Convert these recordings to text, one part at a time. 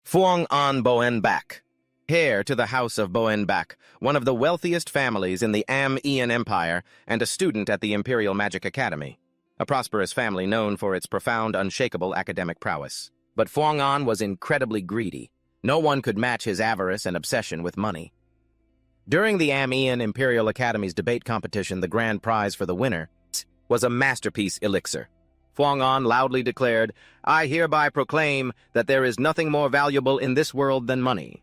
Phuong An Boen Bak, heir to the House of Boen Bak, one of the wealthiest families in the Am-Ian Empire and a student at the Imperial Magic Academy, a prosperous family known for its profound, unshakable academic prowess. But Phuong An was incredibly greedy. No one could match his avarice and obsession with money. During the Am-Ian Imperial Academy's debate competition, the grand prize for the winner was a masterpiece elixir. Phuong An loudly declared, "I hereby proclaim that there is nothing more valuable in this world than money."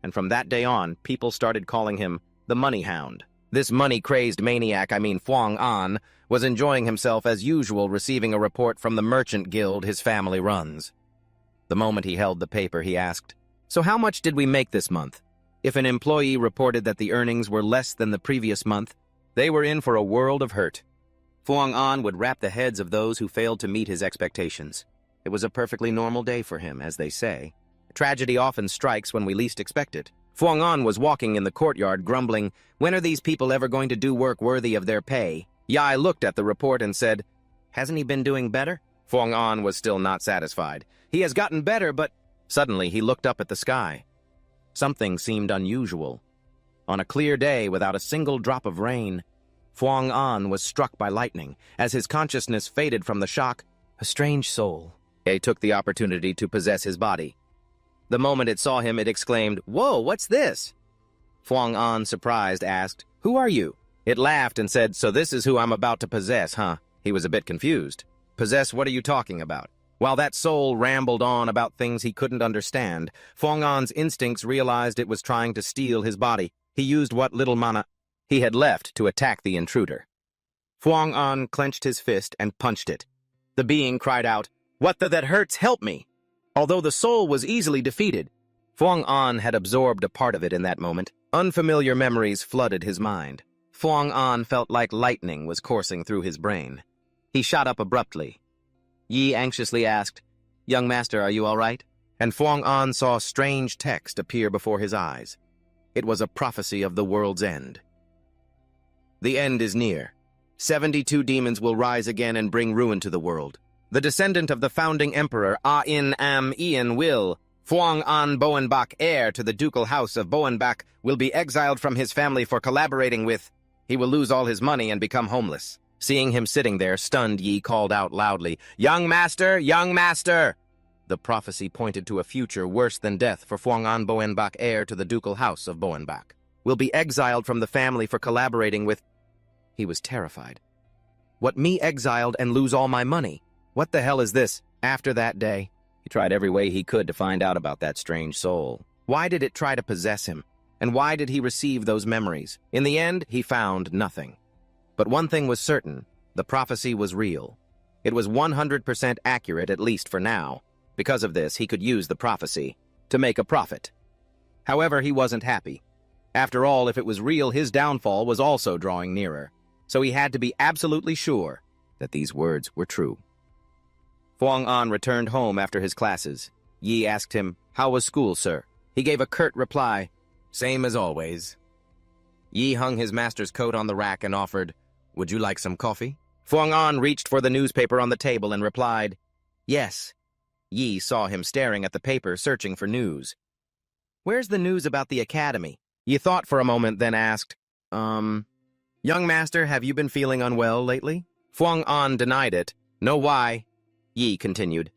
And from that day on, people started calling him the Money Hound. This money-crazed maniac, Phuong An, was enjoying himself as usual, receiving a report from the merchant guild his family runs. The moment he held the paper, he asked, "So how much did we make this month?" If an employee reported that the earnings were less than the previous month, they were in for a world of hurt. Phuong An would wrap the heads of those who failed to meet his expectations. It was a perfectly normal day for him, as they say. Tragedy often strikes when we least expect it. Phuong An was walking in the courtyard, grumbling, "When are these people ever going to do work worthy of their pay?" Yai looked at the report and said, "Hasn't he been doing better?" Phuong An was still not satisfied. "He has gotten better, but..." Suddenly, he looked up at the sky. Something seemed unusual. On a clear day, without a single drop of rain, Phuong An was struck by lightning. As his consciousness faded from the shock, a strange soul took the opportunity to possess his body. The moment it saw him, it exclaimed, "Whoa, what's this?" Phuong An, surprised, asked, "Who are you?" It laughed and said, "So this is who I'm about to possess, huh?" He was a bit confused. "Possess? What are you talking about?" While that soul rambled on about things he couldn't understand, Phuong An's instincts realized it was trying to steal his body. He used what little mana he had left to attack the intruder. Phuong An clenched his fist and punched it. The being cried out, That hurts, help me!" Although the soul was easily defeated, Phuong An had absorbed a part of it in that moment. Unfamiliar memories flooded his mind. Phuong An felt like lightning was coursing through his brain. He shot up abruptly. Yi anxiously asked, "Young master, are you all right?" And Phuong An saw strange text appear before his eyes. It was a prophecy of the world's end. "The end is near. 72 demons will rise again and bring ruin to the world. The descendant of the founding emperor, Am-Ian will, Phuong An Boen Bak, heir to the ducal house of Boen Bak, will be exiled from his family for collaborating with. He will lose all his money and become homeless." Seeing him sitting there, stunned, Yi called out loudly, "Young master! Young master!" The prophecy pointed to a future worse than death for Phuong An Boen Bak, heir to the ducal house of Boen Bak. Will be exiled from the family for collaborating with... He was terrified. "What, me exiled and lose all my money? What the hell is this?" After that day, he tried every way he could to find out about that strange soul. Why did it try to possess him? And why did he receive those memories? In the end, he found nothing. But one thing was certain, the prophecy was real. It was 100% accurate, at least for now. Because of this, he could use the prophecy to make a profit. However, he wasn't happy. After all, if it was real, his downfall was also drawing nearer. So he had to be absolutely sure that these words were true. Phuong An returned home after his classes. Yi asked him, "How was school, sir?" He gave a curt reply, "Same as always." Yi hung his master's coat on the rack and offered, "Would you like some coffee?" Phuong An reached for the newspaper on the table and replied, "Yes." Yi saw him staring at the paper, searching for news. "Where's the news about the academy?" Yi thought for a moment, then asked, "Young master, have you been feeling unwell lately?" Phuong An denied it. "No, why?" Yi continued,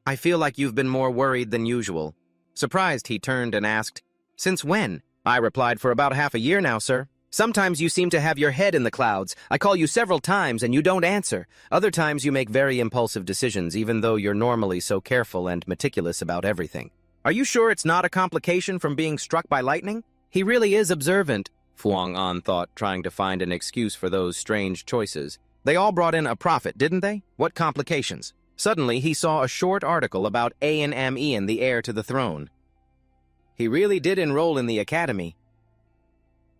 "I feel like you've been more worried than usual." Surprised, he turned and asked, "Since when?" I replied, "For about half a year now, sir. Sometimes you seem to have your head in the clouds. I call you several times and you don't answer. Other times you make very impulsive decisions, even though you're normally so careful and meticulous about everything. Are you sure it's not a complication from being struck by lightning?" He really is observant, Phuong An thought, trying to find an excuse for those strange choices. They all brought in a profit, didn't they? What complications? Suddenly, he saw a short article about Am-Ian, the heir to the throne. He really did enroll in the academy.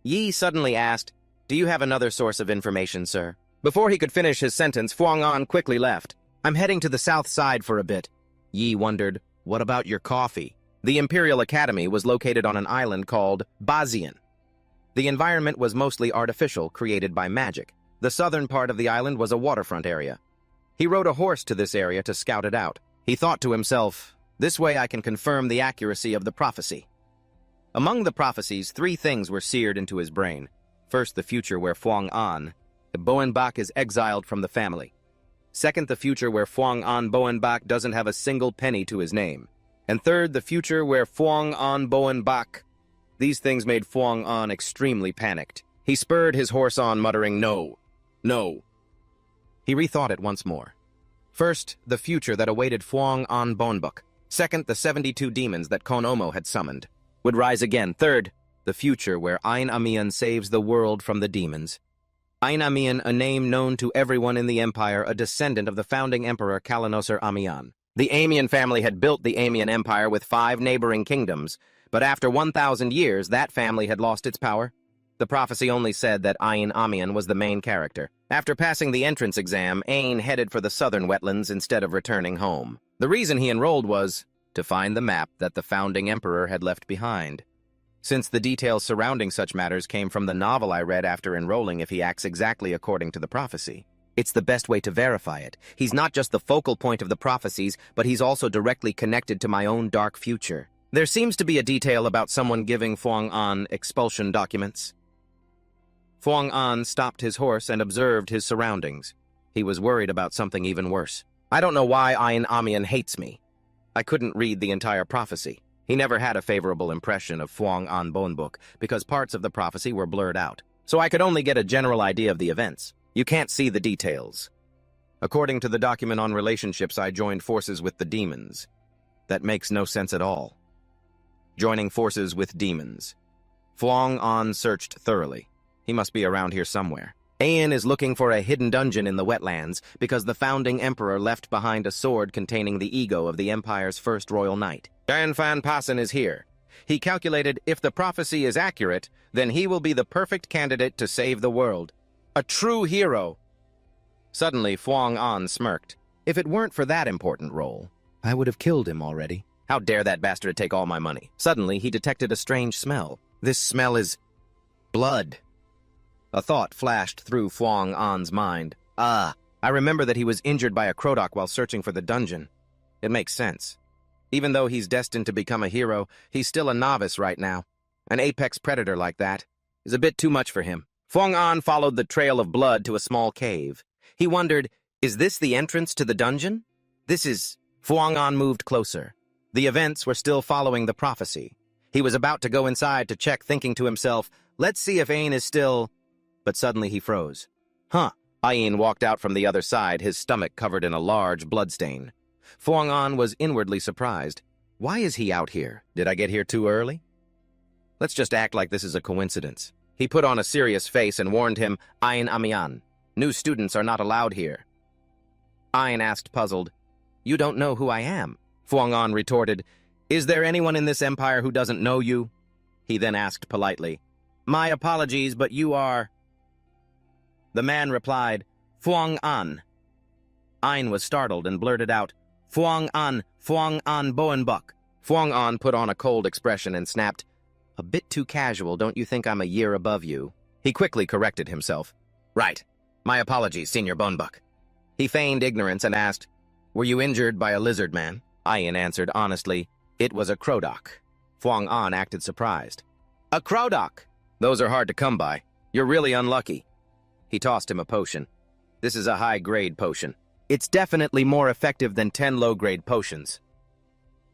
Yi suddenly asked, "Do you have another source of information, sir?" Before he could finish his sentence, Phuong An quickly left. "I'm heading to the south side for a bit." Yi wondered, "What about your coffee?" The Imperial Academy was located on an island called Bazian. The environment was mostly artificial, created by magic. The southern part of the island was a waterfront area. He rode a horse to this area to scout it out. He thought to himself, This way I can confirm the accuracy of the prophecy. Among the prophecies, 3 things were seared into his brain. First, the future where Phuong An, the Boenbak, is exiled from the family. Second, the future where Phuong An Boenbak doesn't have a single penny to his name. And third, the future where Phuong An Boenbak. These things made Phuong An extremely panicked. He spurred his horse on, muttering, "No, no." He rethought it once more. First, the future that awaited Phuong An Boenbak. Second, the 72 demons that Konomo had summoned would rise again. Third, the future where Ain Amian saves the world from the demons. Ain Amian, a name known to everyone in the Empire, a descendant of the founding emperor Kalanoser Amian. The Amian family had built the Amian Empire with 5 neighboring kingdoms, but after 1,000 years, that family had lost its power. The prophecy only said that Ain Amian was the main character. After passing the entrance exam, Ain headed for the southern wetlands instead of returning home. The reason he enrolled was to find the map that the founding emperor had left behind. Since the details surrounding such matters came from the novel I read after enrolling, if he acts exactly according to the prophecy, it's the best way to verify it. He's not just the focal point of the prophecies, but he's also directly connected to my own dark future. There seems to be a detail about someone giving Phuong An expulsion documents. Phuong An stopped his horse and observed his surroundings. He was worried about something even worse. I don't know why Ain Amian hates me. I couldn't read the entire prophecy. He never had a favorable impression of Phuong An Boenbak because parts of the prophecy were blurred out. So I could only get a general idea of the events. You can't see the details. According to the document on relationships, I joined forces with the demons. That makes no sense at all. Joining forces with demons. Phuong An searched thoroughly. He must be around here somewhere. Ain is looking for a hidden dungeon in the wetlands because the founding emperor left behind a sword containing the ego of the Empire's first royal knight. Dan Fan Passen is here. He calculated if the prophecy is accurate, then he will be the perfect candidate to save the world. A true hero. Suddenly, Phuong An smirked. If it weren't for that important role, I would have killed him already. How dare that bastard take all my money? Suddenly, he detected a strange smell. This smell is blood. A thought flashed through Phuong An's mind. I remember that he was injured by a Krodak while searching for the dungeon. It makes sense. Even though he's destined to become a hero, he's still a novice right now. An apex predator like that is a bit too much for him. Phuong An followed the trail of blood to a small cave. He wondered, is this the entrance to the dungeon? Phuong An moved closer. The events were still following the prophecy. He was about to go inside to check, thinking to himself, let's see if Ain is still... But suddenly he froze. Ain walked out from the other side, his stomach covered in a large bloodstain. Phuong An was inwardly surprised. Why is he out here? Did I get here too early? Let's just act like this is a coincidence. He put on a serious face and warned him, Ain Amian, new students are not allowed here. Ain asked, puzzled, You don't know who I am? Phuong An retorted, Is there anyone in this empire who doesn't know you? He then asked politely, My apologies, but you are... The man replied, Phuong An. Ain was startled and blurted out, Phuong An Boenbak. Phuong An put on a cold expression and snapped, A bit too casual, don't you think I'm a year above you? He quickly corrected himself. Right. My apologies, Senior Boenbak. He feigned ignorance and asked, Were you injured by a lizard man? Ain answered honestly, It was a Krodak. Phuong An acted surprised. A Krodak? Those are hard to come by. You're really unlucky. He tossed him a potion. This is a high-grade potion. It's definitely more effective than 10 low-grade potions.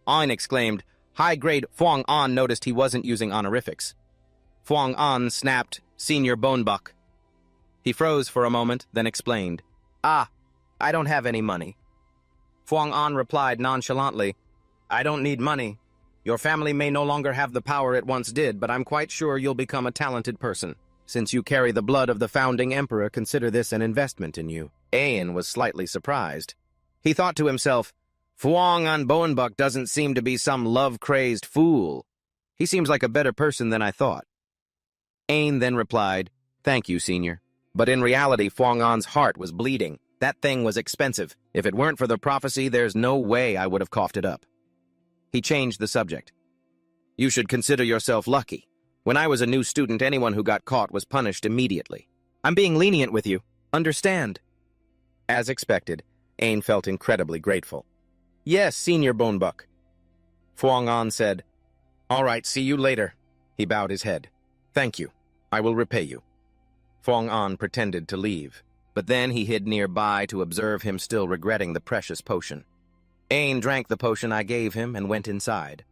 Ain exclaimed. High-grade. Phuong An noticed he wasn't using honorifics. Phuong An snapped, Senior Boenbak. He froze for a moment, then explained. I don't have any money. Phuong An replied nonchalantly, I don't need money. Your family may no longer have the power it once did, but I'm quite sure you'll become a talented person. Since you carry the blood of the founding emperor, consider this an investment in you. Ain was slightly surprised. He thought to himself, Phuong An Boenbak doesn't seem to be some love-crazed fool. He seems like a better person than I thought. Ain then replied, Thank you, Senior. But in reality, Phuong An's heart was bleeding. That thing was expensive. If it weren't for the prophecy, there's no way I would have coughed it up. He changed the subject. You should consider yourself lucky. When I was a new student, anyone who got caught was punished immediately. I'm being lenient with you. Understand? As expected, Ain felt incredibly grateful. Yes, Senior Boenbak. Fuang An said, "All right, see you later." He bowed his head. "Thank you. I will repay you." Fuang An pretended to leave, but then he hid nearby to observe him still regretting the precious potion. Ain drank the potion I gave him and went inside.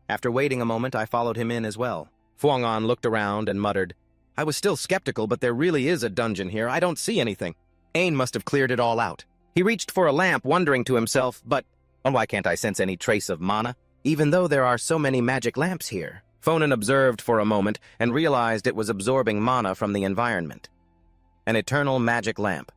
After waiting a moment, I followed him in as well. Fuang An looked around and muttered, "I was still skeptical, but there really is a dungeon here. I don't see anything. Ain must have cleared it all out." He reached for a lamp, wondering to himself, but why can't I sense any trace of mana, even though there are so many magic lamps here? Fonan observed for a moment and realized it was absorbing mana from the environment. An eternal magic lamp.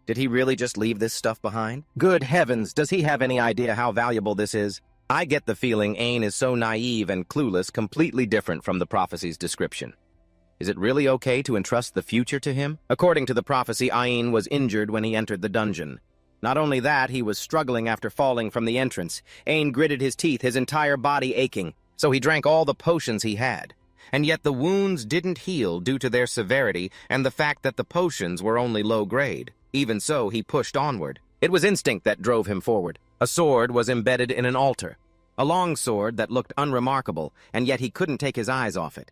Did he really just leave this stuff behind? Good heavens, does he have any idea how valuable this is? I get the feeling Ain is so naive and clueless, completely different from the prophecy's description. Is it really okay to entrust the future to him? According to the prophecy, Ain was injured when he entered the dungeon. Not only that, he was struggling after falling from the entrance. Ain gritted his teeth, his entire body aching, so he drank all the potions he had. And yet the wounds didn't heal due to their severity and the fact that the potions were only low grade. Even so, he pushed onward. It was instinct that drove him forward. A sword was embedded in an altar. A long sword that looked unremarkable, and yet he couldn't take his eyes off it.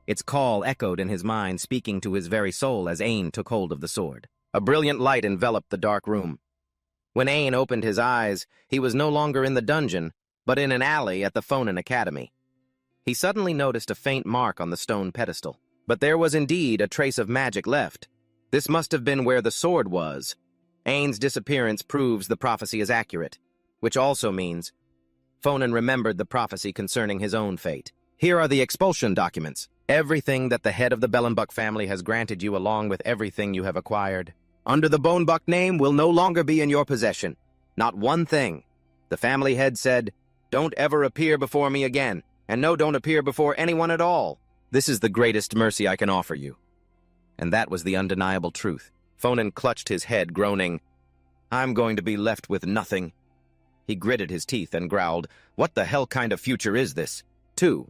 Its call echoed in his mind, speaking to his very soul as Ain took hold of the sword. A brilliant light enveloped the dark room. When Ain opened his eyes, he was no longer in the dungeon, but in an alley at the Fonan Academy. He suddenly noticed a faint mark on the stone pedestal, but there was indeed a trace of magic left. This must have been where the sword was. Ain's disappearance proves the prophecy is accurate, which also means Fonan remembered the prophecy concerning his own fate. Here are the expulsion documents. Everything that the head of the Bellenbuck family has granted you along with everything you have acquired under the Bonebuck name will no longer be in your possession. Not one thing. The family head said, "Don't ever appear before me again, and no, don't appear before anyone at all. This is the greatest mercy I can offer you." And that was the undeniable truth. Fonan clutched his head, groaning, "I'm going to be left with nothing." He gritted his teeth and growled, "What the hell kind of future is this?" 2.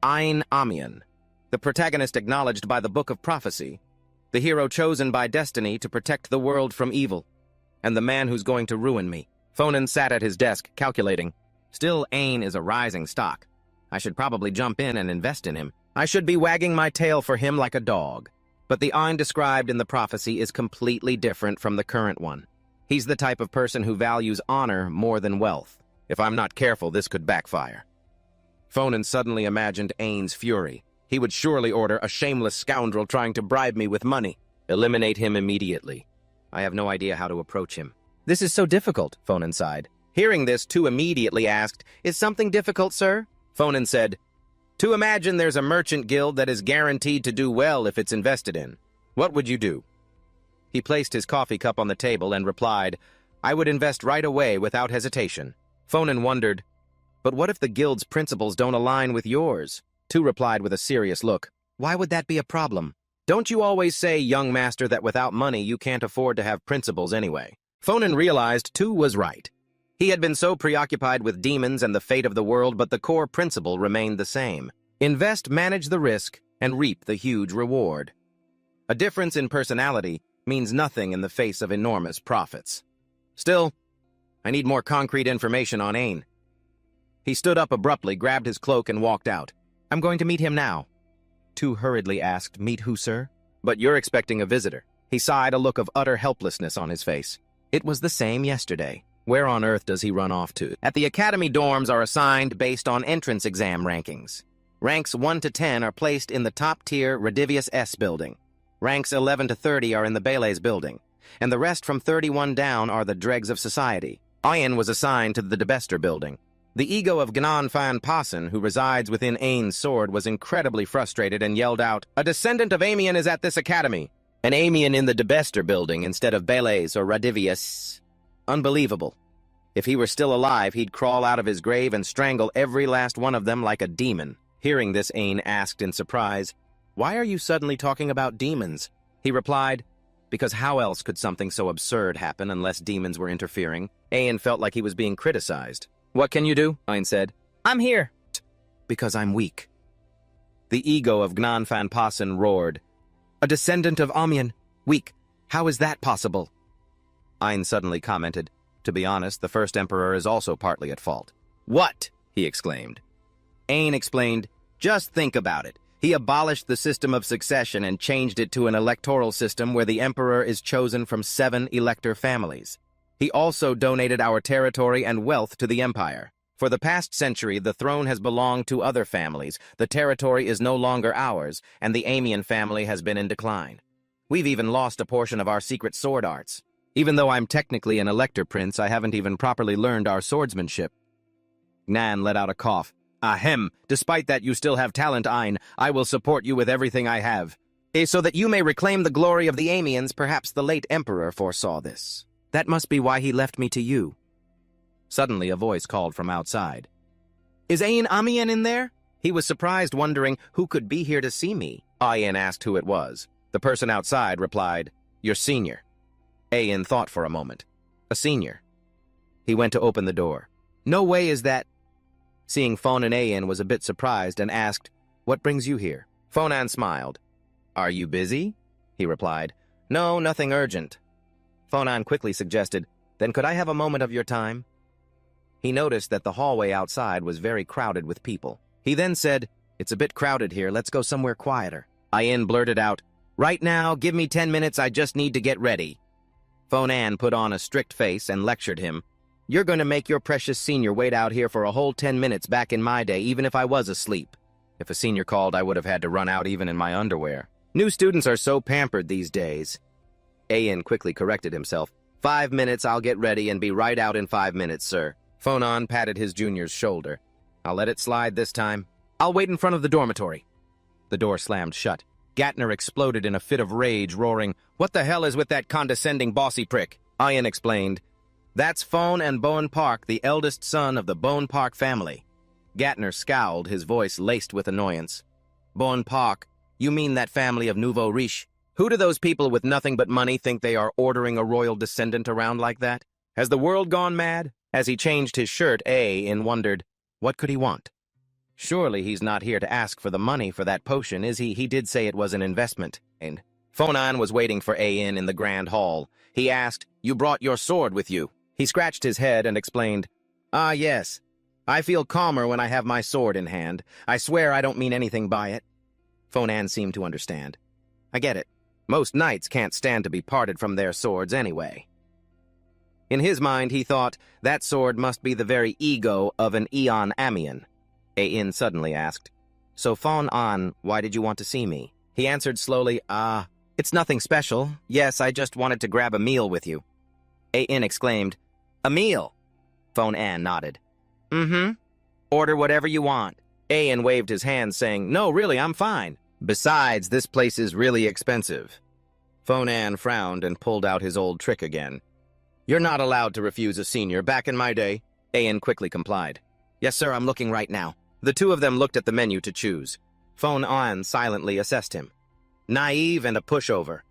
Ain Amian, the protagonist acknowledged by the Book of Prophecy, the hero chosen by destiny to protect the world from evil, and the man who's going to ruin me. Fonan sat at his desk, calculating. Still, Ain is a rising stock. I should probably jump in and invest in him. I should be wagging my tail for him like a dog. But the Ain described in the prophecy is completely different from the current one. He's the type of person who values honor more than wealth. If I'm not careful, this could backfire. Fonan suddenly imagined Ain's fury. He would surely order a shameless scoundrel trying to bribe me with money. Eliminate him immediately. I have no idea how to approach him. This is so difficult, Fonan sighed. Hearing this, Tu immediately asked, "Is something difficult, sir?" Fonan said, "To imagine there's a merchant guild that is guaranteed to do well if it's invested in. What would you do?" He placed his coffee cup on the table and replied, "I would invest right away without hesitation." Fonan wondered, "But what if the guild's principles don't align with yours?" Tu replied with a serious look, "Why would that be a problem? Don't you always say, young master, that without money you can't afford to have principles anyway?" Fonan realized Tu was right. He had been so preoccupied with demons and the fate of the world, but the core principle remained the same. Invest, manage the risk, and reap the huge reward. A difference in personality means nothing in the face of enormous profits. Still, I need more concrete information on Ain. He stood up abruptly, grabbed his cloak, and walked out. "I'm going to meet him now." Tu hurriedly asked, "Meet who, sir?" "But you're expecting a visitor." He sighed, a look of utter helplessness on his face. It was the same yesterday. Where on earth does he run off to? At the academy, dorms are assigned based on entrance exam rankings. Ranks 1 to 10 are placed in the top-tier Redivius S building. Ranks 11 to 30 are in the Bele's building, and the rest from 31 down are the dregs of society. Ayan was assigned to the Debester building. The ego of Gnan Fan Passen, who resides within Ain's sword, was incredibly frustrated and yelled out, "A descendant of Amian is at this academy! An Amian in the Debester building instead of Bele's or Radivius. Unbelievable. If he were still alive, he'd crawl out of his grave and strangle every last one of them like a demon." Hearing this, Ain asked in surprise, "Why are you suddenly talking about demons?" He replied, "Because how else could something so absurd happen unless demons were interfering?" Ain felt like he was being criticized. "What can you do?" Ain said. "I'm here." "Because I'm weak." The ego of Gnan Fan Passen roared, "A descendant of Amian, weak. How is that possible?" Ain suddenly commented, "To be honest, the first emperor is also partly at fault." "What?" he exclaimed. Ain explained, just think about it. He abolished the system of succession and changed it to an electoral system where the emperor is chosen from 7 elector families. He also donated our territory and wealth to the empire. For the past century, the throne has belonged to other families, the territory is no longer ours, and the Amian family has been in decline. We've even lost a portion of our secret sword arts. Even though I'm technically an elector prince, I haven't even properly learned our swordsmanship. Nan let out a cough. Ahem, despite that you still have talent, Ein, I will support you with everything I have. So that you may reclaim the glory of the Amians, perhaps the late emperor foresaw this. That must be why he left me to you. Suddenly, a voice called from outside. Is Ain Amian in there? He was surprised, wondering who could be here to see me. Ain asked who it was. The person outside replied, your senior. Ain thought for a moment. A senior. He went to open the door. No way is that... Seeing Fonan Ain was a bit surprised and asked, what brings you here? Fonan smiled. Are you busy? He replied. No, nothing urgent. Fonan quickly suggested, then could I have a moment of your time? He noticed that the hallway outside was very crowded with people. He then said, it's a bit crowded here, let's go somewhere quieter. Ain blurted out, right now, give me 10 minutes, I just need to get ready. Fonan put on a strict face and lectured him. You're going to make your precious senior wait out here for a whole 10 minutes back in my day, even if I was asleep. If a senior called, I would have had to run out even in my underwear. New students are so pampered these days. Ain quickly corrected himself. 5 minutes, I'll get ready and be right out in 5 minutes, sir. Fonan patted his junior's shoulder. I'll let it slide this time. I'll wait in front of the dormitory. The door slammed shut. Gatner exploded in a fit of rage, roaring, what the hell is with that condescending bossy prick? Ain explained. That's Fon and Bowen Park, the eldest son of the Bowen Park family. Gatner scowled, his voice laced with annoyance. Bowen Park, you mean that family of nouveau riche? Who do those people with nothing but money think they are ordering a royal descendant around like that? Has the world gone mad? As he changed his shirt, Ain wondered, what could he want? Surely he's not here to ask for the money for that potion, is he? He did say it was an investment. And Fonan was waiting for Ain in the grand hall. He asked, you brought your sword with you? He scratched his head and explained, ah, yes. I feel calmer when I have my sword in hand. I swear I don't mean anything by it. Fonan seemed to understand. I get it. Most knights can't stand to be parted from their swords anyway. In his mind, he thought, that sword must be the very ego of an Eon Amian. Ain suddenly asked, so Fonan, why did you want to see me? He answered slowly, it's nothing special. Yes, I just wanted to grab a meal with you. Ain exclaimed, a meal? Fonan nodded. Mm-hmm. Order whatever you want. Ain waved his hand, saying, no, really, I'm fine. Besides, this place is really expensive. Fonan frowned and pulled out his old trick again. You're not allowed to refuse a senior. Back in my day, Ain quickly complied. Yes, sir, I'm looking right now. The two of them looked at the menu to choose. Fonan silently assessed him. Naive and a pushover.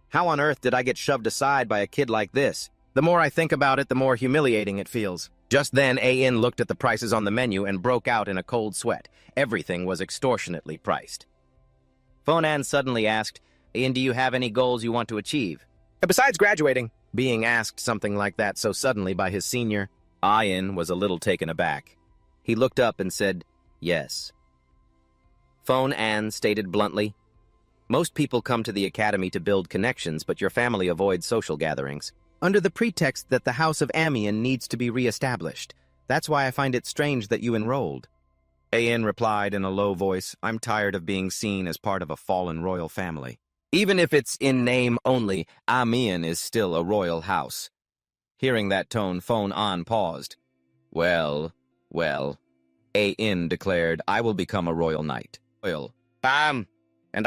How on earth did I get shoved aside by a kid like this? The more I think about it, the more humiliating it feels. Just then, Ain looked at the prices on the menu and broke out in a cold sweat. Everything was extortionately priced. Fonan suddenly asked, Ain, do you have any goals you want to achieve? Besides graduating. Being asked something like that so suddenly by his senior, Ain was a little taken aback. He looked up and said, yes. Fonan stated bluntly, most people come to the academy to build connections, but your family avoids social gatherings, under the pretext that the House of Amian needs to be re-established. That's why I find it strange that you enrolled. Ain replied in a low voice, I'm tired of being seen as part of a fallen royal family. Even if it's in name only, Amian is still a royal house. Hearing that tone, Fonan paused. Well, Ain declared, I will become a royal knight. And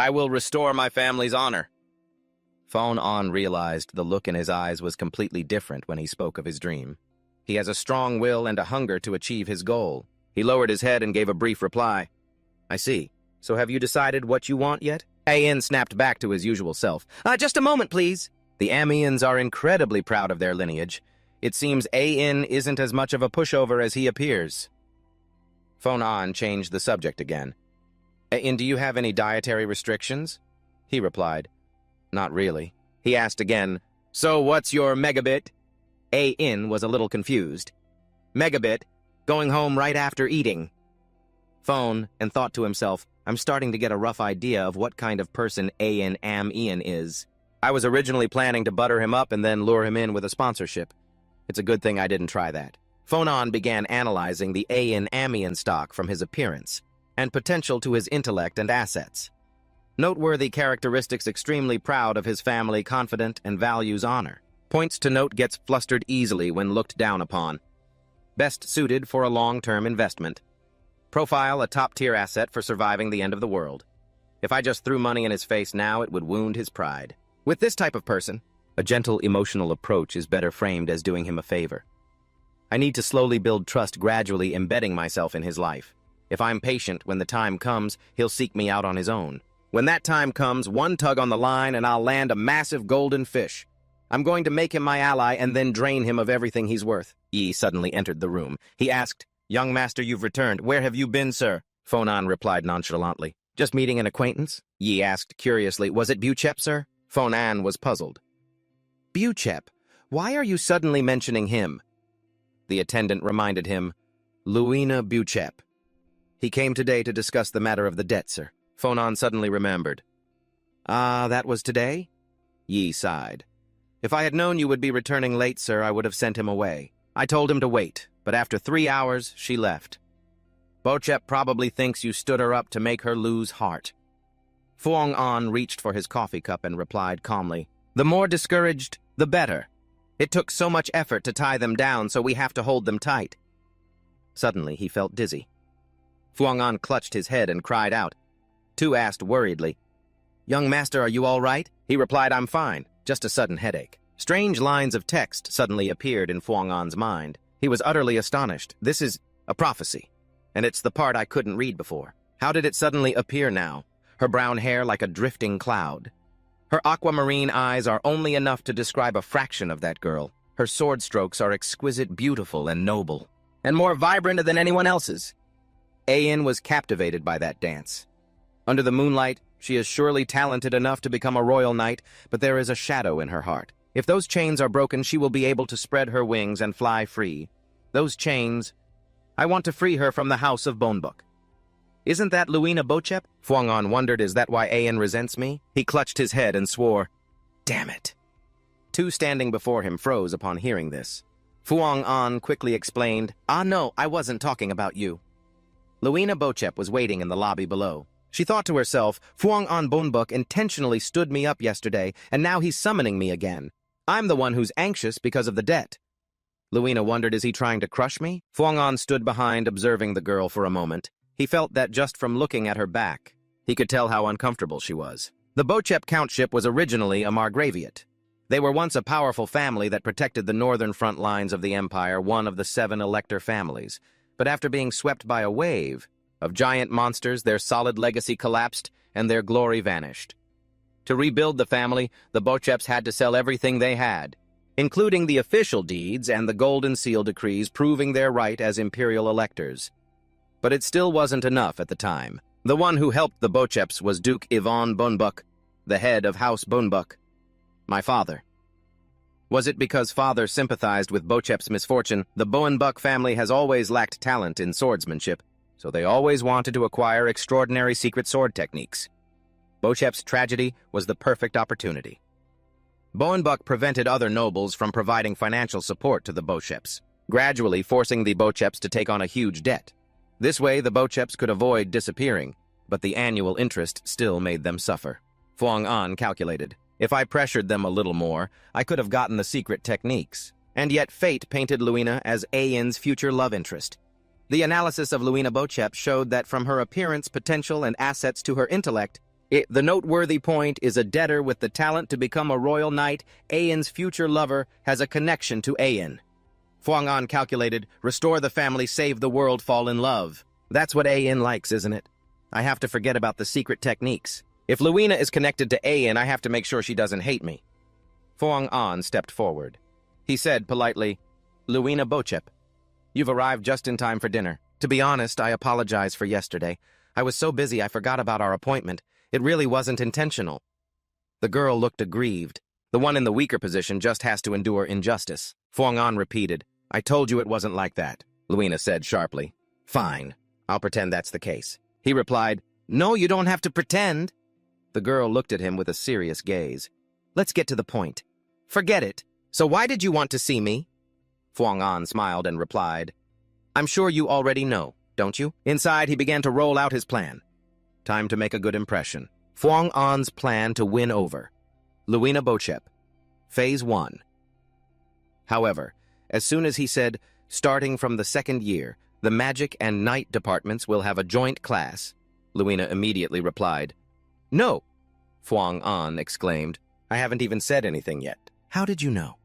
I will restore my family's honor. Fonan realized the look in his eyes was completely different when he spoke of his dream. He has a strong will and a hunger to achieve his goal. He lowered his head and gave a brief reply. I see. So have you decided what you want yet? Ain snapped back to his usual self. Just a moment, please. The Amians are incredibly proud of their lineage. It seems Ain isn't as much of a pushover as he appears. Fonan changed the subject again. Ain, do you have any dietary restrictions? He replied, not really. He asked again, so what's your megabit? Ain was a little confused. Megabit? Going home right after eating. Phone, and thought to himself, I'm starting to get a rough idea of what kind of person Ian is. I was originally planning to butter him up and then lure him in with a sponsorship. It's a good thing I didn't try that. Phonon began analyzing the Ian stock from his appearance and potential to his intellect and assets. Noteworthy characteristics: extremely proud of his family, confident, and values honor. Points to note: gets flustered easily when looked down upon. Best suited for a long-term investment. Profile: a top-tier asset for surviving the end of the world. If I just threw money in his face now, it would wound his pride. With this type of person, a gentle, emotional approach is better framed as doing him a favor. I need to slowly build trust, gradually embedding myself in his life. If I'm patient, when the time comes, he'll seek me out on his own. When that time comes, one tug on the line and I'll land a massive golden fish. I'm going to make him my ally and then drain him of everything he's worth. Yi suddenly entered the room. He asked, "Young master, you've returned. Where have you been, sir?" Phonon replied nonchalantly. "Just meeting an acquaintance?" Yi asked curiously. "Was it Buchep, sir?" Phonon was puzzled. "Buchep? Why are you suddenly mentioning him?" The attendant reminded him. "Luina Buchep. He came today to discuss the matter of the debt, sir." Phonon suddenly remembered. "Ah, that was today?" Yi sighed. "If I had known you would be returning late, sir, I would have sent him away. I told him to wait, but after 3 hours, she left. Buchep probably thinks you stood her up to make her lose heart." Fuang An reached for his coffee cup and replied calmly, "The more discouraged, the better. It took so much effort to tie them down, so we have to hold them tight." Suddenly, he felt dizzy. Fuang An clutched his head and cried out. Tu asked worriedly, "Young master, are you all right?" He replied, "I'm fine, just a sudden headache." Strange lines of text suddenly appeared in Fuang An's mind. He was utterly astonished. This is a prophecy, and it's the part I couldn't read before. How did it suddenly appear now? Her brown hair like a drifting cloud. Her aquamarine eyes are only enough to describe a fraction of that girl. Her sword strokes are exquisite, beautiful, and noble, and more vibrant than anyone else's. Ian was captivated by that dance. Under the moonlight, she is surely talented enough to become a royal knight, but there is a shadow in her heart. If those chains are broken, she will be able to spread her wings and fly free. Those chains... I want to free her from the house of Bonebook. Isn't that Luina Buchep? Fuang An wondered, is that why Ian resents me? He clutched his head and swore, "Damn it." Two standing before him froze upon hearing this. Fuang An quickly explained, "Ah no, I wasn't talking about you." Luina Buchep was waiting in the lobby below. She thought to herself, Fuang An Bonebook intentionally stood me up yesterday, and now he's summoning me again. I'm the one who's anxious because of the debt. Luina wondered, is he trying to crush me? Fuang An stood behind, observing the girl for a moment. He felt that just from looking at her back, he could tell how uncomfortable she was. The Buchep Countship was originally a Margraviate. They were once a powerful family that protected the northern front lines of the empire, one of the 7 elector families. But after being swept by a wave of giant monsters, their solid legacy collapsed and their glory vanished. To rebuild the family, the Bucheps had to sell everything they had, including the official deeds and the Golden Seal decrees proving their right as imperial electors. But it still wasn't enough at the time. The one who helped the Bucheps was Duke Ivan Bonebook, the head of House Bonebook, my father. Was it because father sympathized with Buchep's misfortune? The Bonebook family has always lacked talent in swordsmanship, so they always wanted to acquire extraordinary secret sword techniques. Buchep's tragedy was the perfect opportunity. Bonebook prevented other nobles from providing financial support to the Bucheps, gradually forcing the Bucheps to take on a huge debt. This way, the Bucheps could avoid disappearing, but the annual interest still made them suffer. Fuang An calculated. If I pressured them a little more, I could have gotten the secret techniques. And yet fate painted Luina as Ian's future love interest. The analysis of Luina Buchep showed that from her appearance, potential, and assets to her intellect, the noteworthy point is a debtor with the talent to become a royal knight. Ian's future lover has a connection to Ian. Fuang An calculated, restore the family, save the world, fall in love. That's what Ian likes, isn't it? I have to forget about the secret techniques. If Luina is connected to Ian, I have to make sure she doesn't hate me. Fuang An stepped forward. He said politely, Luina Buchep, you've arrived just in time for dinner. To be honest, I apologize for yesterday. I was so busy I forgot about our appointment. It really wasn't intentional. The girl looked aggrieved. The one in the weaker position just has to endure injustice. Fuang An repeated, I told you it wasn't like that. Luina said sharply. Fine, I'll pretend that's the case. He replied, No, you don't have to pretend. The girl looked at him with a serious gaze. Let's get to the point. Forget it. So why did you want to see me? Fuang An smiled and replied, I'm sure you already know, don't you? Inside, he began to roll out his plan. Time to make a good impression. Fuang An's plan to win over. Luina Bochep. Phase 1. However, as soon as he said, starting from the second year, the magic and night departments will have a joint class, Luina immediately replied, No! Fuang An exclaimed, I haven't even said anything yet. How did you know?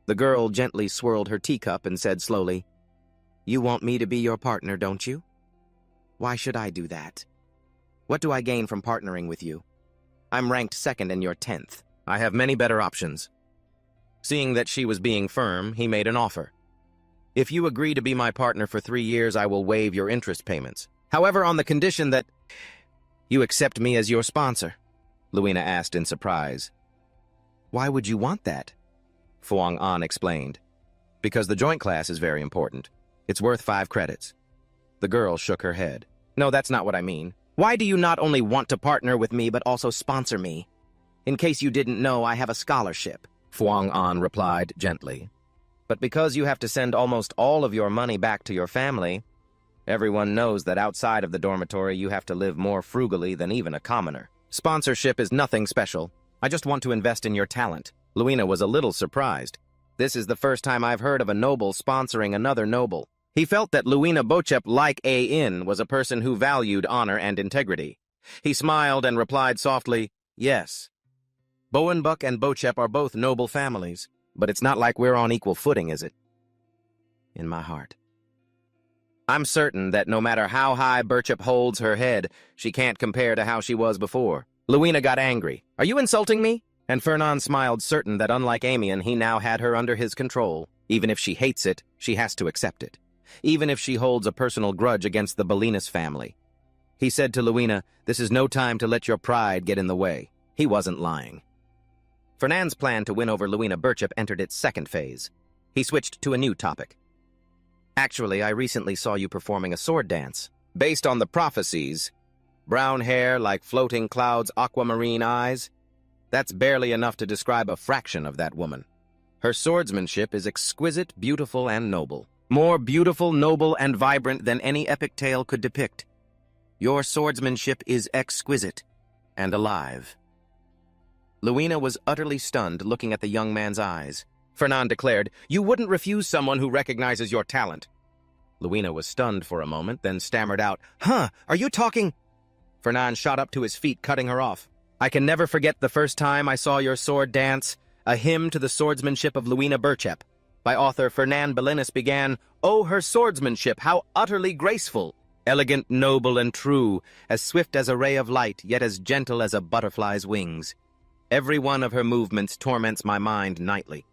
The girl gently swirled her teacup and said slowly, You want me to be your partner, don't you? Why should I do that? What do I gain from partnering with you? I'm ranked 2nd and you're 10th. I have many better options. Seeing that she was being firm, he made an offer. If you agree to be my partner for 3 years, I will waive your interest payments. However, on the condition that you accept me as your sponsor, Luina asked in surprise. Why would you want that? Fuang An explained. Because the joint class is very important. It's worth 5 credits. The girl shook her head. No, that's not what I mean. Why do you not only want to partner with me, but also sponsor me? In case you didn't know, I have a scholarship, Fuang An replied gently. But because you have to send almost all of your money back to your family, everyone knows that outside of the dormitory you have to live more frugally than even a commoner. Sponsorship is nothing special. I just want to invest in your talent. Luina was a little surprised. This is the first time I've heard of a noble sponsoring another noble. He felt that Luina Bochep, like A.In., was a person who valued honor and integrity. He smiled and replied softly, Yes. Bowenbuck and Bochep are both noble families, but it's not like we're on equal footing, is it? In my heart. I'm certain that no matter how high Bochep holds her head, she can't compare to how she was before. Luina got angry. Are you insulting me? And Fernand smiled, certain that unlike Amian, he now had her under his control. Even if she hates it, she has to accept it. Even if she holds a personal grudge against the Bolinas family. He said to Luina, This is no time to let your pride get in the way. He wasn't lying. Fernand's plan to win over Luina Bochep entered its 2nd phase. He switched to a new topic. Actually, I recently saw you performing a sword dance. Based on the prophecies, brown hair like floating clouds, aquamarine eyes, that's barely enough to describe a fraction of that woman. Her swordsmanship is exquisite, beautiful, and noble. More beautiful, noble, and vibrant than any epic tale could depict. Your swordsmanship is exquisite and alive. Luina was utterly stunned, looking at the young man's eyes. Fernand declared, You wouldn't refuse someone who recognizes your talent. Luina was stunned for a moment, then stammered out, Are you talking? Fernand shot up to his feet, cutting her off. I can never forget the first time I saw your sword dance, a hymn to the swordsmanship of Luina Bochep. By author Fernand Bolinas began, Oh, her swordsmanship, how utterly graceful! Elegant, noble, and true, as swift as a ray of light, yet as gentle as a butterfly's wings. Every one of her movements torments my mind nightly.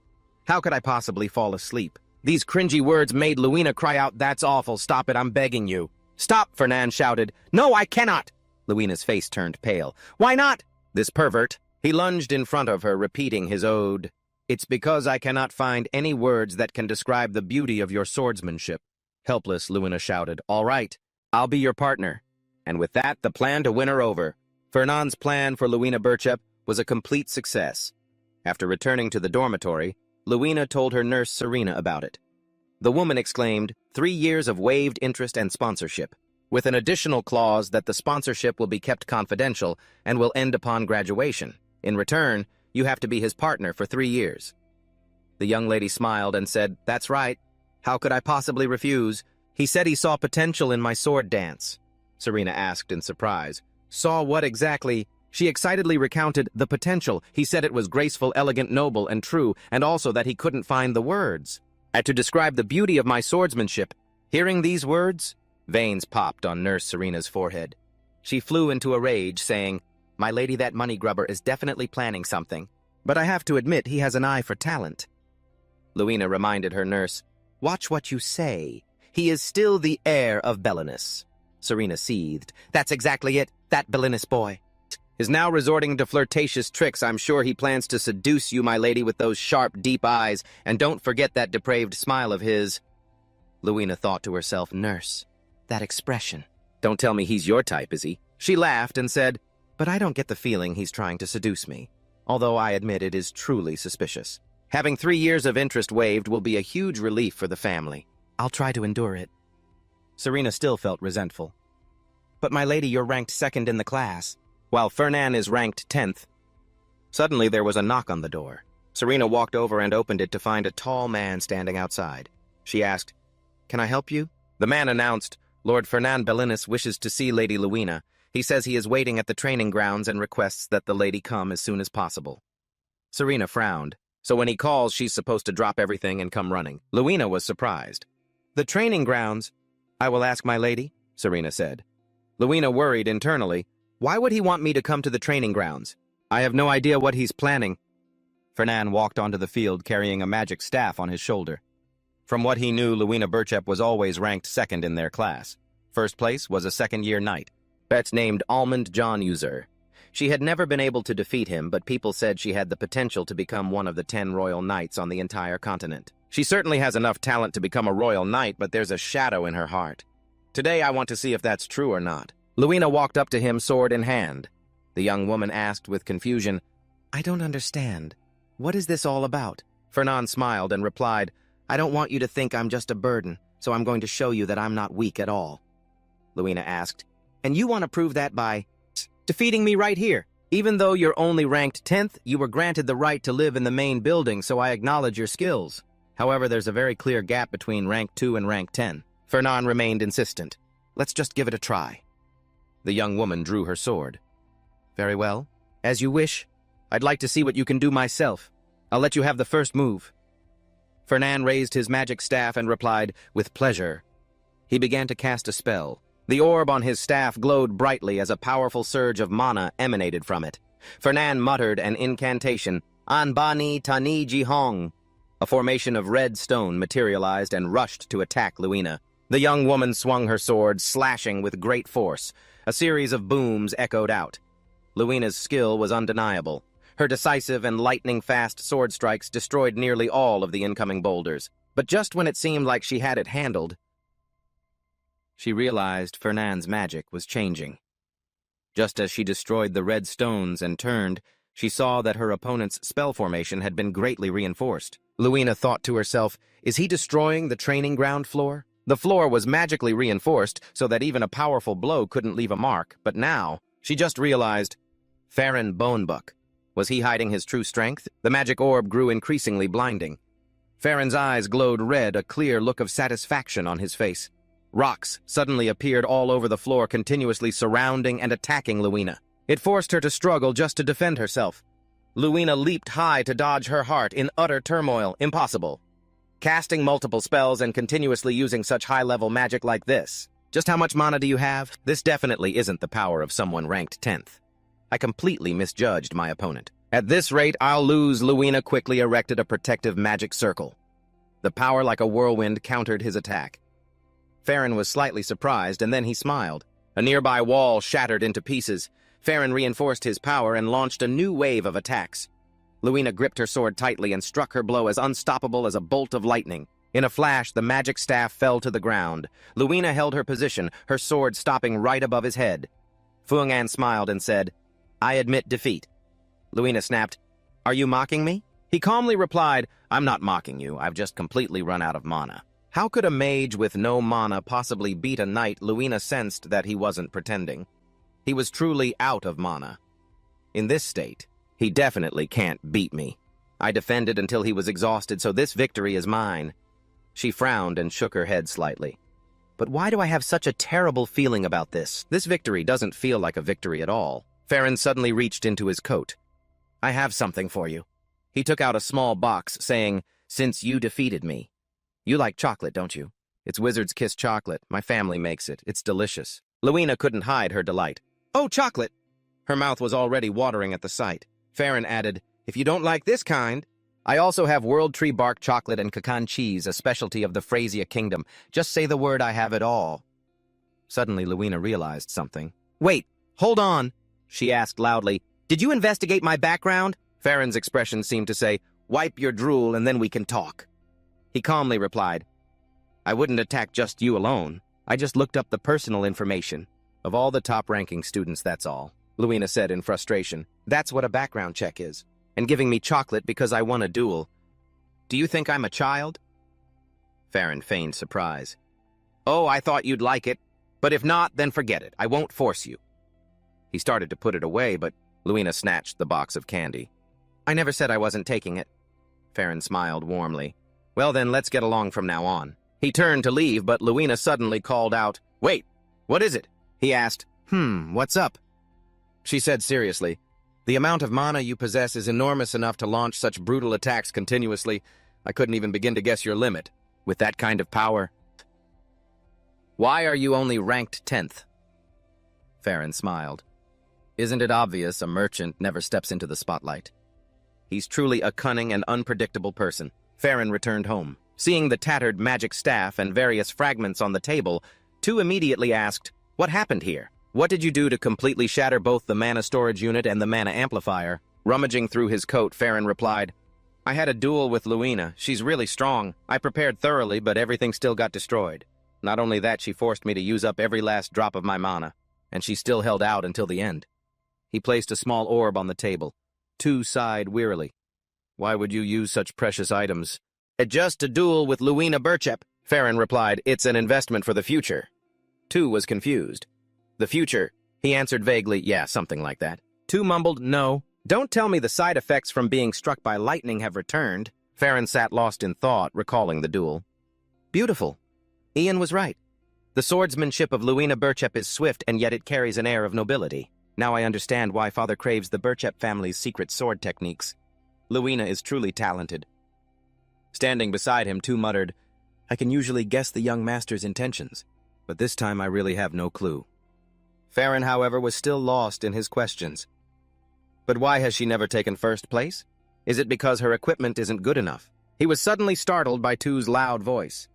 How could I possibly fall asleep? These cringy words made Luina cry out, That's awful, stop it, I'm begging you. Stop, Fernand shouted. No, I cannot! Luina's face turned pale. Why not? This pervert. He lunged in front of her, repeating his ode. It's because I cannot find any words that can describe the beauty of your swordsmanship. Helpless, Luina shouted, All right, I'll be your partner. And with that, the plan to win her over. Fernand's plan for Luina Bochep was a complete success. After returning to the dormitory, Luina told her nurse Serena about it. The woman exclaimed, 3 years of waived interest and sponsorship, with an additional clause that the sponsorship will be kept confidential and will end upon graduation. In return, you have to be his partner for 3 years. The young lady smiled and said, That's right. How could I possibly refuse? He said he saw potential in my sword dance. Serena asked in surprise. Saw what exactly? She excitedly recounted the potential. He said it was graceful, elegant, noble, and true, and also that he couldn't find the words. And to describe the beauty of my swordsmanship. Hearing these words, veins popped on Nurse Serena's forehead. She flew into a rage, saying, My lady, that money grubber is definitely planning something. But I have to admit he has an eye for talent. Luina reminded her nurse, Watch what you say. He is still the heir of Bolinas. Serena seethed. That's exactly it, that Bolinas boy. Is now resorting to flirtatious tricks. I'm sure he plans to seduce you, my lady, with those sharp, deep eyes, and don't forget that depraved smile of his. Luina thought to herself, nurse. That expression. Don't tell me he's your type, is he? She laughed and said, but I don't get the feeling he's trying to seduce me, although I admit it is truly suspicious. Having 3 years of interest waived will be a huge relief for the family. I'll try to endure it. Serena still felt resentful. But my lady, you're ranked 2nd in the class, while Fernan is ranked 10th. Suddenly there was a knock on the door. Serena walked over and opened it to find a tall man standing outside. She asked, can I help you? The man announced, Lord Fernan Bellinis wishes to see Lady Luina. He says he is waiting at the training grounds and requests that the lady come as soon as possible. Serena frowned. So when he calls, she's supposed to drop everything and come running. Luina was surprised. The training grounds? I will ask my lady, Serena said. Luina worried internally. Why would he want me to come to the training grounds? I have no idea what he's planning. Fernan walked onto the field carrying a magic staff on his shoulder. From what he knew, Luina Birchep was always ranked 2nd in their class. First place was a 2nd-year knight. That's named Almond John User. She had never been able to defeat him, but people said she had the potential to become one of the 10 royal knights on the entire continent. She certainly has enough talent to become a royal knight, but there's a shadow in her heart. Today I want to see if that's true or not. Luina walked up to him, sword in hand. The young woman asked with confusion, I don't understand. What is this all about? Fernan smiled and replied, I don't want you to think I'm just a burden, so I'm going to show you that I'm not weak at all. Luina asked, and you want to prove that by defeating me right here? Even though you're only ranked 10th, you were granted the right to live in the main building, so I acknowledge your skills. However, there's a very clear gap between rank 2 and rank 10. Fernan remained insistent. Let's just give it a try. The young woman drew her sword. Very well. As you wish. I'd like to see what you can do myself. I'll let you have the first move. Fernan raised his magic staff and replied, with pleasure. He began to cast a spell. The orb on his staff glowed brightly as a powerful surge of mana emanated from it. Fernan muttered an incantation, Anbani Tani Jihong. A formation of red stone materialized and rushed to attack Luina. The young woman swung her sword, slashing with great force. A series of booms echoed out. Luina's skill was undeniable. Her decisive and lightning-fast sword strikes destroyed nearly all of the incoming boulders. But just when it seemed like she had it handled, she realized Fernan's magic was changing. Just as she destroyed the red stones and turned, she saw that her opponent's spell formation had been greatly reinforced. Luina thought to herself, is he destroying the training ground floor? The floor was magically reinforced so that even a powerful blow couldn't leave a mark, but now she just realized, Farron Bonebuck. Was he hiding his true strength? The magic orb grew increasingly blinding. Farron's eyes glowed red, a clear look of satisfaction on his face. Rocks suddenly appeared all over the floor, continuously surrounding and attacking Luina. It forced her to struggle just to defend herself. Luina leaped high to dodge her heart in utter turmoil. Impossible. Casting multiple spells and continuously using such high-level magic like this. Just how much mana do you have? This definitely isn't the power of someone ranked 10th. I completely misjudged my opponent. At this rate, I'll lose. Luina quickly erected a protective magic circle. The power like a whirlwind countered his attack. Farron was slightly surprised, and then he smiled. A nearby wall shattered into pieces. Farron reinforced his power and launched a new wave of attacks. Luina gripped her sword tightly and struck her blow as unstoppable as a bolt of lightning. In a flash, the magic staff fell to the ground. Luina held her position, her sword stopping right above his head. Fuangan smiled and said, I admit defeat. Luina snapped, Are you mocking me? He calmly replied, I'm not mocking you, I've just completely run out of mana. How could a mage with no mana possibly beat a knight? Luina sensed that he wasn't pretending. He was truly out of mana. In this state, he definitely can't beat me. I defended until he was exhausted, so this victory is mine. She frowned and shook her head slightly. But why do I have such a terrible feeling about this? This victory doesn't feel like a victory at all. Farron suddenly reached into his coat. I have something for you. He took out a small box, saying, Since you defeated me. You like chocolate, don't you? It's Wizard's Kiss chocolate. My family makes it. It's delicious. Luina couldn't hide her delight. Oh, chocolate! Her mouth was already watering at the sight. Farron added, If you don't like this kind, I also have World Tree Bark chocolate and pecan cheese, a specialty of the Phrasia Kingdom. Just say the word, I have it all. Suddenly, Luina realized something. Wait, hold on, she asked loudly. Did you investigate my background? Farron's expression seemed to say, Wipe your drool and then we can talk. He calmly replied, I wouldn't attack just you alone. I just looked up the personal information of all the top-ranking students, that's all," Luina said in frustration. "That's what a background check is. And giving me chocolate because I won a duel. Do you think I'm a child?" Farron feigned surprise. "Oh, I thought you'd like it. But if not, then forget it. I won't force you." He started to put it away, but Luina snatched the box of candy. "I never said I wasn't taking it." Farron smiled warmly. "Well then, let's get along from now on." He turned to leave, but Luina suddenly called out, "Wait, what is it?" He asked, What's up?" She said seriously, "The amount of mana you possess is enormous enough to launch such brutal attacks continuously. I couldn't even begin to guess your limit. With that kind of power." "Why are you only ranked 10th? Farron smiled. "Isn't it obvious a merchant never steps into the spotlight? He's truly a cunning and unpredictable person." Farron returned home. Seeing the tattered magic staff and various fragments on the table, Tu immediately asked, "What happened here? What did you do to completely shatter both the mana storage unit and the mana amplifier?" Rummaging through his coat, Farron replied, "I had a duel with Luina. She's really strong. I prepared thoroughly, but everything still got destroyed. Not only that, she forced me to use up every last drop of my mana, and she still held out until the end." He placed a small orb on the table. Tu sighed wearily. "Why would you use such precious items?" "Just a duel with Luina Burchep," Farron replied. "It's an investment for the future." Tu was confused. "The future?" He answered vaguely, "Yeah, something like that." Tu mumbled, "No. Don't tell me the side effects from being struck by lightning have returned." Farron sat lost in thought, recalling the duel. "Beautiful. Ian was right. The swordsmanship of Luina Burchep is swift, and yet it carries an air of nobility. Now I understand why Father craves the Burchep family's secret sword techniques. Luina is truly talented." Standing beside him, Tu muttered, "I can usually guess the young master's intentions, but this time I really have no clue." Farron, however, was still lost in his questions. "But why has she never taken first place? Is it because her equipment isn't good enough?" He was suddenly startled by Tu's loud voice.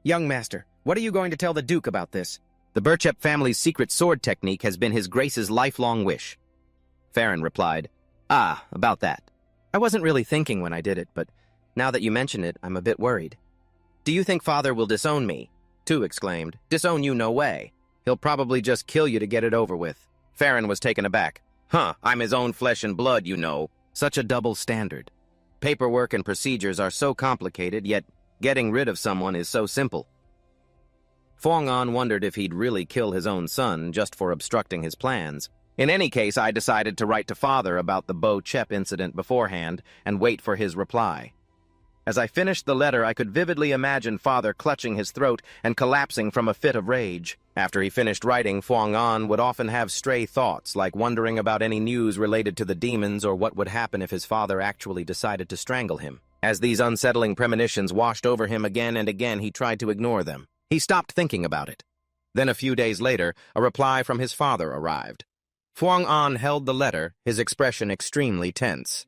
"Young master, what are you going to tell the Duke about this? The Burchep family's secret sword technique has been his Grace's lifelong wish." Farron replied, "Ah, about that. I wasn't really thinking when I did it, but now that you mention it, I'm a bit worried." "Do you think Father will disown me?" Tu exclaimed. "Disown you no way. He'll probably just kill you to get it over with." Farron was taken aback. I'm his own flesh and blood, you know." Such a double standard. Paperwork and procedures are so complicated, yet getting rid of someone is so simple. Fuang-an wondered if he'd really kill his own son just for obstructing his plans. In any case, I decided to write to Father about the Bo Chep incident beforehand and wait for his reply. As I finished the letter, I could vividly imagine Father clutching his throat and collapsing from a fit of rage. After he finished writing, Fuang-an would often have stray thoughts, like wondering about any news related to the demons or what would happen if his father actually decided to strangle him. As these unsettling premonitions washed over him again and again, he tried to ignore them. He stopped thinking about it. Then a few days later, a reply from his father arrived. Fuang-an held the letter, his expression extremely tense.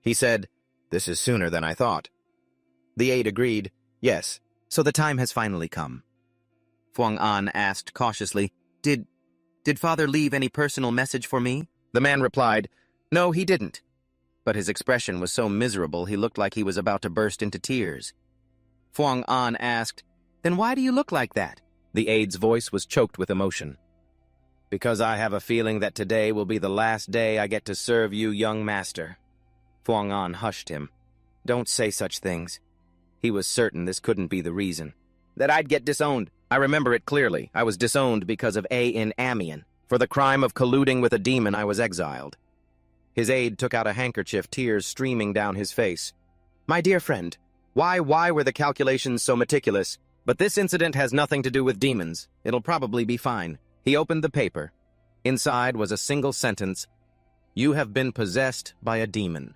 He said, "This is sooner than I thought." The aide agreed, "Yes, so the time has finally come." Fuang-an asked cautiously, Did Father leave any personal message for me?" The man replied, "No, he didn't." But his expression was so miserable he looked like he was about to burst into tears. Fuang-an asked, "Then why do you look like that?" The aide's voice was choked with emotion. "Because I have a feeling that today will be the last day I get to serve you, young master." Fuang-an hushed him. "Don't say such things." He was certain this couldn't be the reason. "That I'd get disowned. I remember it clearly. I was disowned because of A.N. Amian. For the crime of colluding with a demon, I was exiled." His aide took out a handkerchief, tears streaming down his face. "My dear friend, why were the calculations so meticulous? But this incident has nothing to do with demons. It'll probably be fine." He opened the paper. Inside was a single sentence. "You have been possessed by a demon.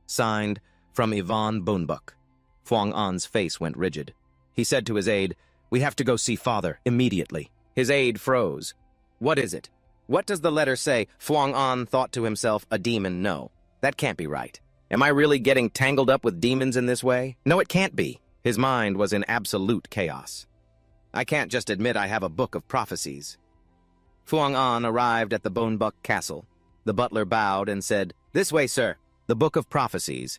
Signed, from Yvonne Bonebuk." Fuang-an's face went rigid. He said to his aide, "We have to go see Father, immediately." His aide froze. "What is it? What does the letter say?" Fuang-an thought to himself, "A demon, no. That can't be right. Am I really getting tangled up with demons in this way? No, it can't be." His mind was in absolute chaos. "I can't just admit I have a book of prophecies." Fuang-an arrived at the Bonebuk castle. The butler bowed and said, "This way, sir. The book of prophecies."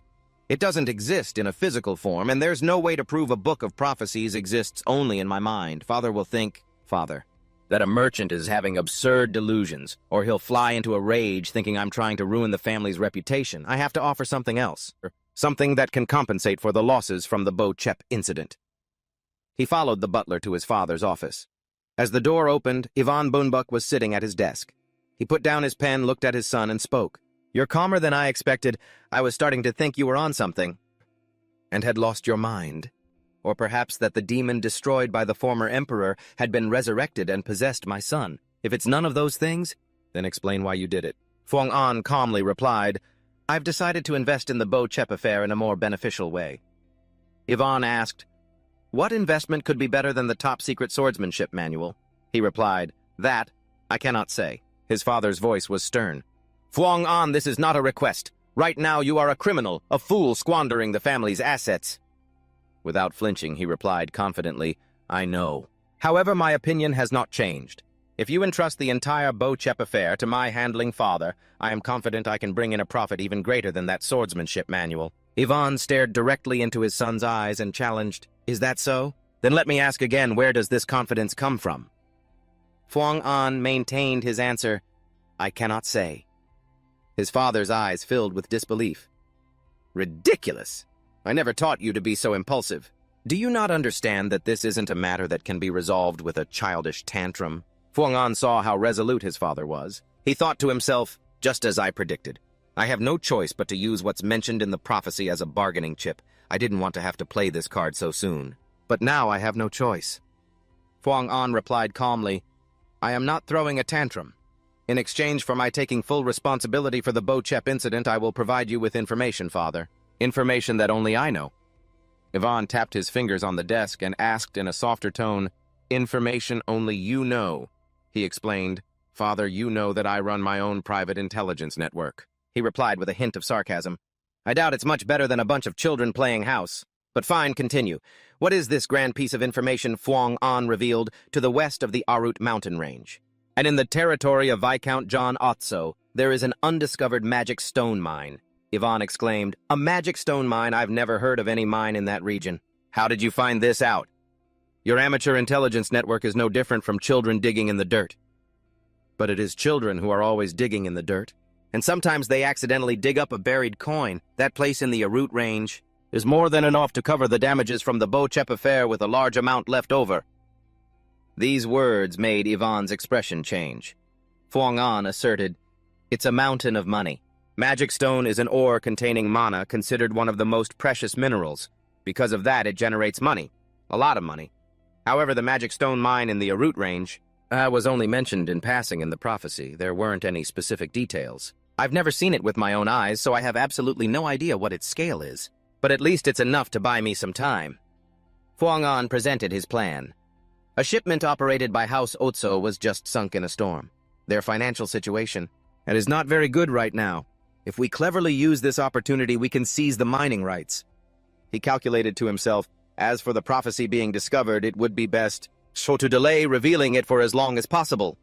It doesn't exist in a physical form, and there's no way to prove a book of prophecies exists only in my mind. Father will think, Father, that a merchant is having absurd delusions, or he'll fly into a rage thinking I'm trying to ruin the family's reputation. I have to offer something else, something that can compensate for the losses from the Bo-Chep incident. He followed the butler to his father's office. As the door opened, Ivan Bunbuk was sitting at his desk. He put down his pen, looked at his son, and spoke. You're calmer than I expected. I was starting to think you were on something. And had lost your mind. Or perhaps that the demon destroyed by the former emperor had been resurrected and possessed my son. If it's none of those things, then explain why you did it. Fuang An calmly replied, I've decided to invest in the Bo-Chep affair in a more beneficial way. Ivan asked, What investment could be better than the top-secret swordsmanship manual? He replied, That, I cannot say. His father's voice was stern. Fuang An, this is not a request. Right now you are a criminal, a fool squandering the family's assets. Without flinching, he replied confidently, I know. However, my opinion has not changed. If you entrust the entire Bo-Chep affair to my handling father, I am confident I can bring in a profit even greater than that swordsmanship manual. Ivan stared directly into his son's eyes and challenged, Is that so? Then let me ask again, where does this confidence come from? Fuang An maintained his answer, I cannot say. His father's eyes filled with disbelief. Ridiculous! I never taught you to be so impulsive. Do you not understand that this isn't a matter that can be resolved with a childish tantrum? Fuang An saw how resolute his father was. He thought to himself, just as I predicted. I have no choice but to use what's mentioned in the prophecy as a bargaining chip. I didn't want to have to play this card so soon. But now I have no choice. Fuang An replied calmly, I am not throwing a tantrum. In exchange for my taking full responsibility for the Bo-Chep incident, I will provide you with information, Father. Information that only I know. Ivan tapped his fingers on the desk and asked in a softer tone, Information only you know. He explained, Father, you know that I run my own private intelligence network. He replied with a hint of sarcasm. I doubt it's much better than a bunch of children playing house. But fine, continue. What is this grand piece of information Fuang An revealed to the west of the Arut mountain range? And in the territory of Viscount John Otso, there is an undiscovered magic stone mine. Ivan exclaimed, A magic stone mine? I've never heard of any mine in that region. How did you find this out? Your amateur intelligence network is no different from children digging in the dirt. But it is children who are always digging in the dirt. And sometimes they accidentally dig up a buried coin. That place in the Arut range is more than enough to cover the damages from the Bo-Chep affair with a large amount left over. These words made Ivan's expression change. Fuang An asserted, It's a mountain of money. Magic stone is an ore containing mana, considered one of the most precious minerals. Because of that, it generates money. A lot of money. However, the magic stone mine in the Arut range was only mentioned in passing in the prophecy. There weren't any specific details. I've never seen it with my own eyes, so I have absolutely no idea what its scale is. But at least it's enough to buy me some time. Fuang An presented his plan. A shipment operated by House Otso was just sunk in a storm. Their financial situation is not very good right now. If we cleverly use this opportunity, we can seize the mining rights. He calculated to himself, as for the prophecy being discovered, it would be best so to delay revealing it for as long as possible.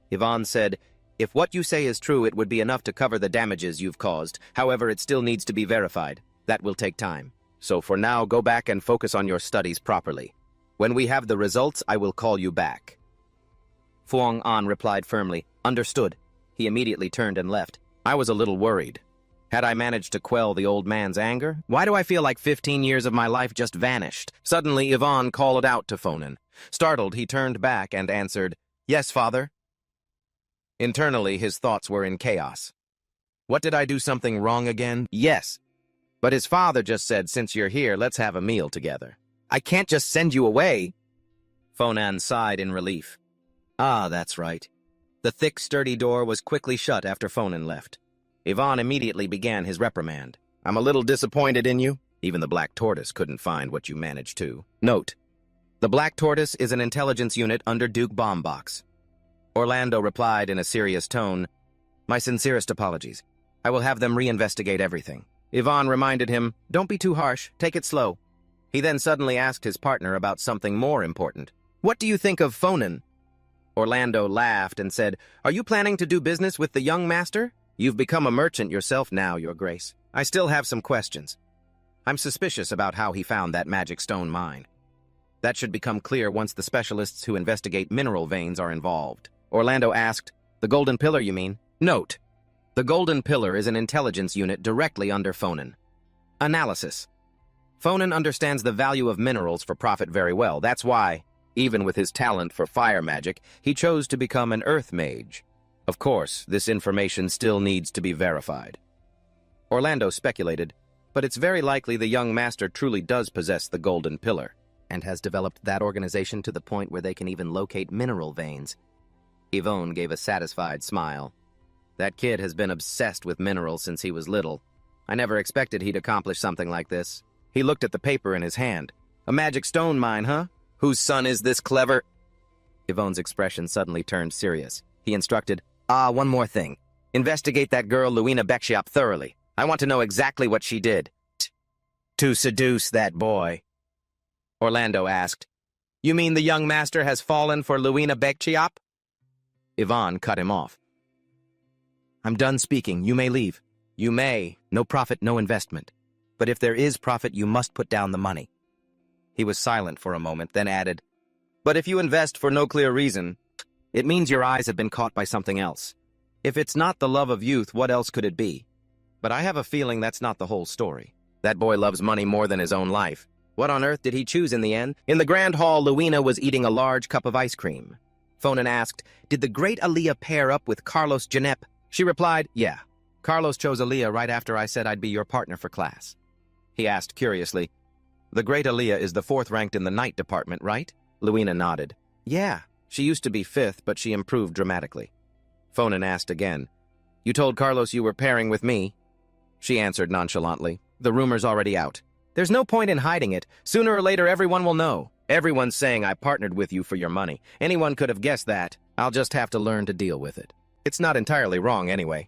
Ivan said, If what you say is true, it would be enough to cover the damages you've caused. However, it still needs to be verified. That will take time. So for now, go back and focus on your studies properly. When we have the results, I will call you back. Fuang An replied firmly, Understood. He immediately turned and left. I was a little worried. Had I managed to quell the old man's anger? Why do I feel like 15 years of my life just vanished? Suddenly, Ivan called out to Fonan. Startled, he turned back and answered, Yes, father. Internally, his thoughts were in chaos. What, did I do something wrong again? Yes. But his father just said, Since you're here, let's have a meal together. I can't just send you away. Fonan sighed in relief. Ah, that's right. The thick, sturdy door was quickly shut after Fonan left. Ivan immediately began his reprimand. I'm a little disappointed in you. Even the Black Tortoise couldn't find what you managed to. Note, the Black Tortoise is an intelligence unit under Duke Bombbox. Orlando replied in a serious tone, My sincerest apologies. I will have them reinvestigate everything. Ivan reminded him, Don't be too harsh, take it slow. He then suddenly asked his partner about something more important. What do you think of Fonan? Orlando laughed and said, Are you planning to do business with the young master? You've become a merchant yourself now, Your Grace. I still have some questions. I'm suspicious about how he found that magic stone mine. That should become clear once the specialists who investigate mineral veins are involved. Orlando asked, "The Golden Pillar, you mean?" Note: the Golden Pillar is an intelligence unit directly under Fonan. Analysis: Fonan understands the value of minerals for profit very well. That's why, even with his talent for fire magic, he chose to become an earth mage. Of course, this information still needs to be verified. Orlando speculated, but it's very likely the young master truly does possess the Golden Pillar, and has developed that organization to the point where they can even locate mineral veins. Yvonne gave a satisfied smile. That kid has been obsessed with minerals since he was little. I never expected he'd accomplish something like this. He looked at the paper in his hand. A magic stone mine, huh? Whose son is this clever? Yvonne's expression suddenly turned serious. He instructed, one more thing. Investigate that girl Luina Bekshiop thoroughly. I want to know exactly what she did. To seduce that boy. Orlando asked, You mean the young master has fallen for Luina Bekshiop? Yvonne cut him off. I'm done speaking. You may leave. You may. No profit, no investment. But if there is profit, you must put down the money. He was silent for a moment, then added, But if you invest for no clear reason, it means your eyes have been caught by something else. If it's not the love of youth, what else could it be? But I have a feeling that's not the whole story. That boy loves money more than his own life. What on earth did he choose in the end? In the grand hall, Luina was eating a large cup of ice cream. Fonan asked, Did the great Aaliyah pair up with Carlos Janep? She replied, Yeah. Carlos chose Aaliyah right after I said I'd be your partner for class. He asked curiously, The great Aaliyah is the 4th ranked in the night department, right? Luina nodded. Yeah, she used to be 5th, but she improved dramatically. Fonan asked again, You told Carlos you were pairing with me? She answered nonchalantly, The rumor's already out. There's no point in hiding it. Sooner or later, everyone will know. Everyone's saying I partnered with you for your money. Anyone could have guessed that. I'll just have to learn to deal with it. It's not entirely wrong anyway.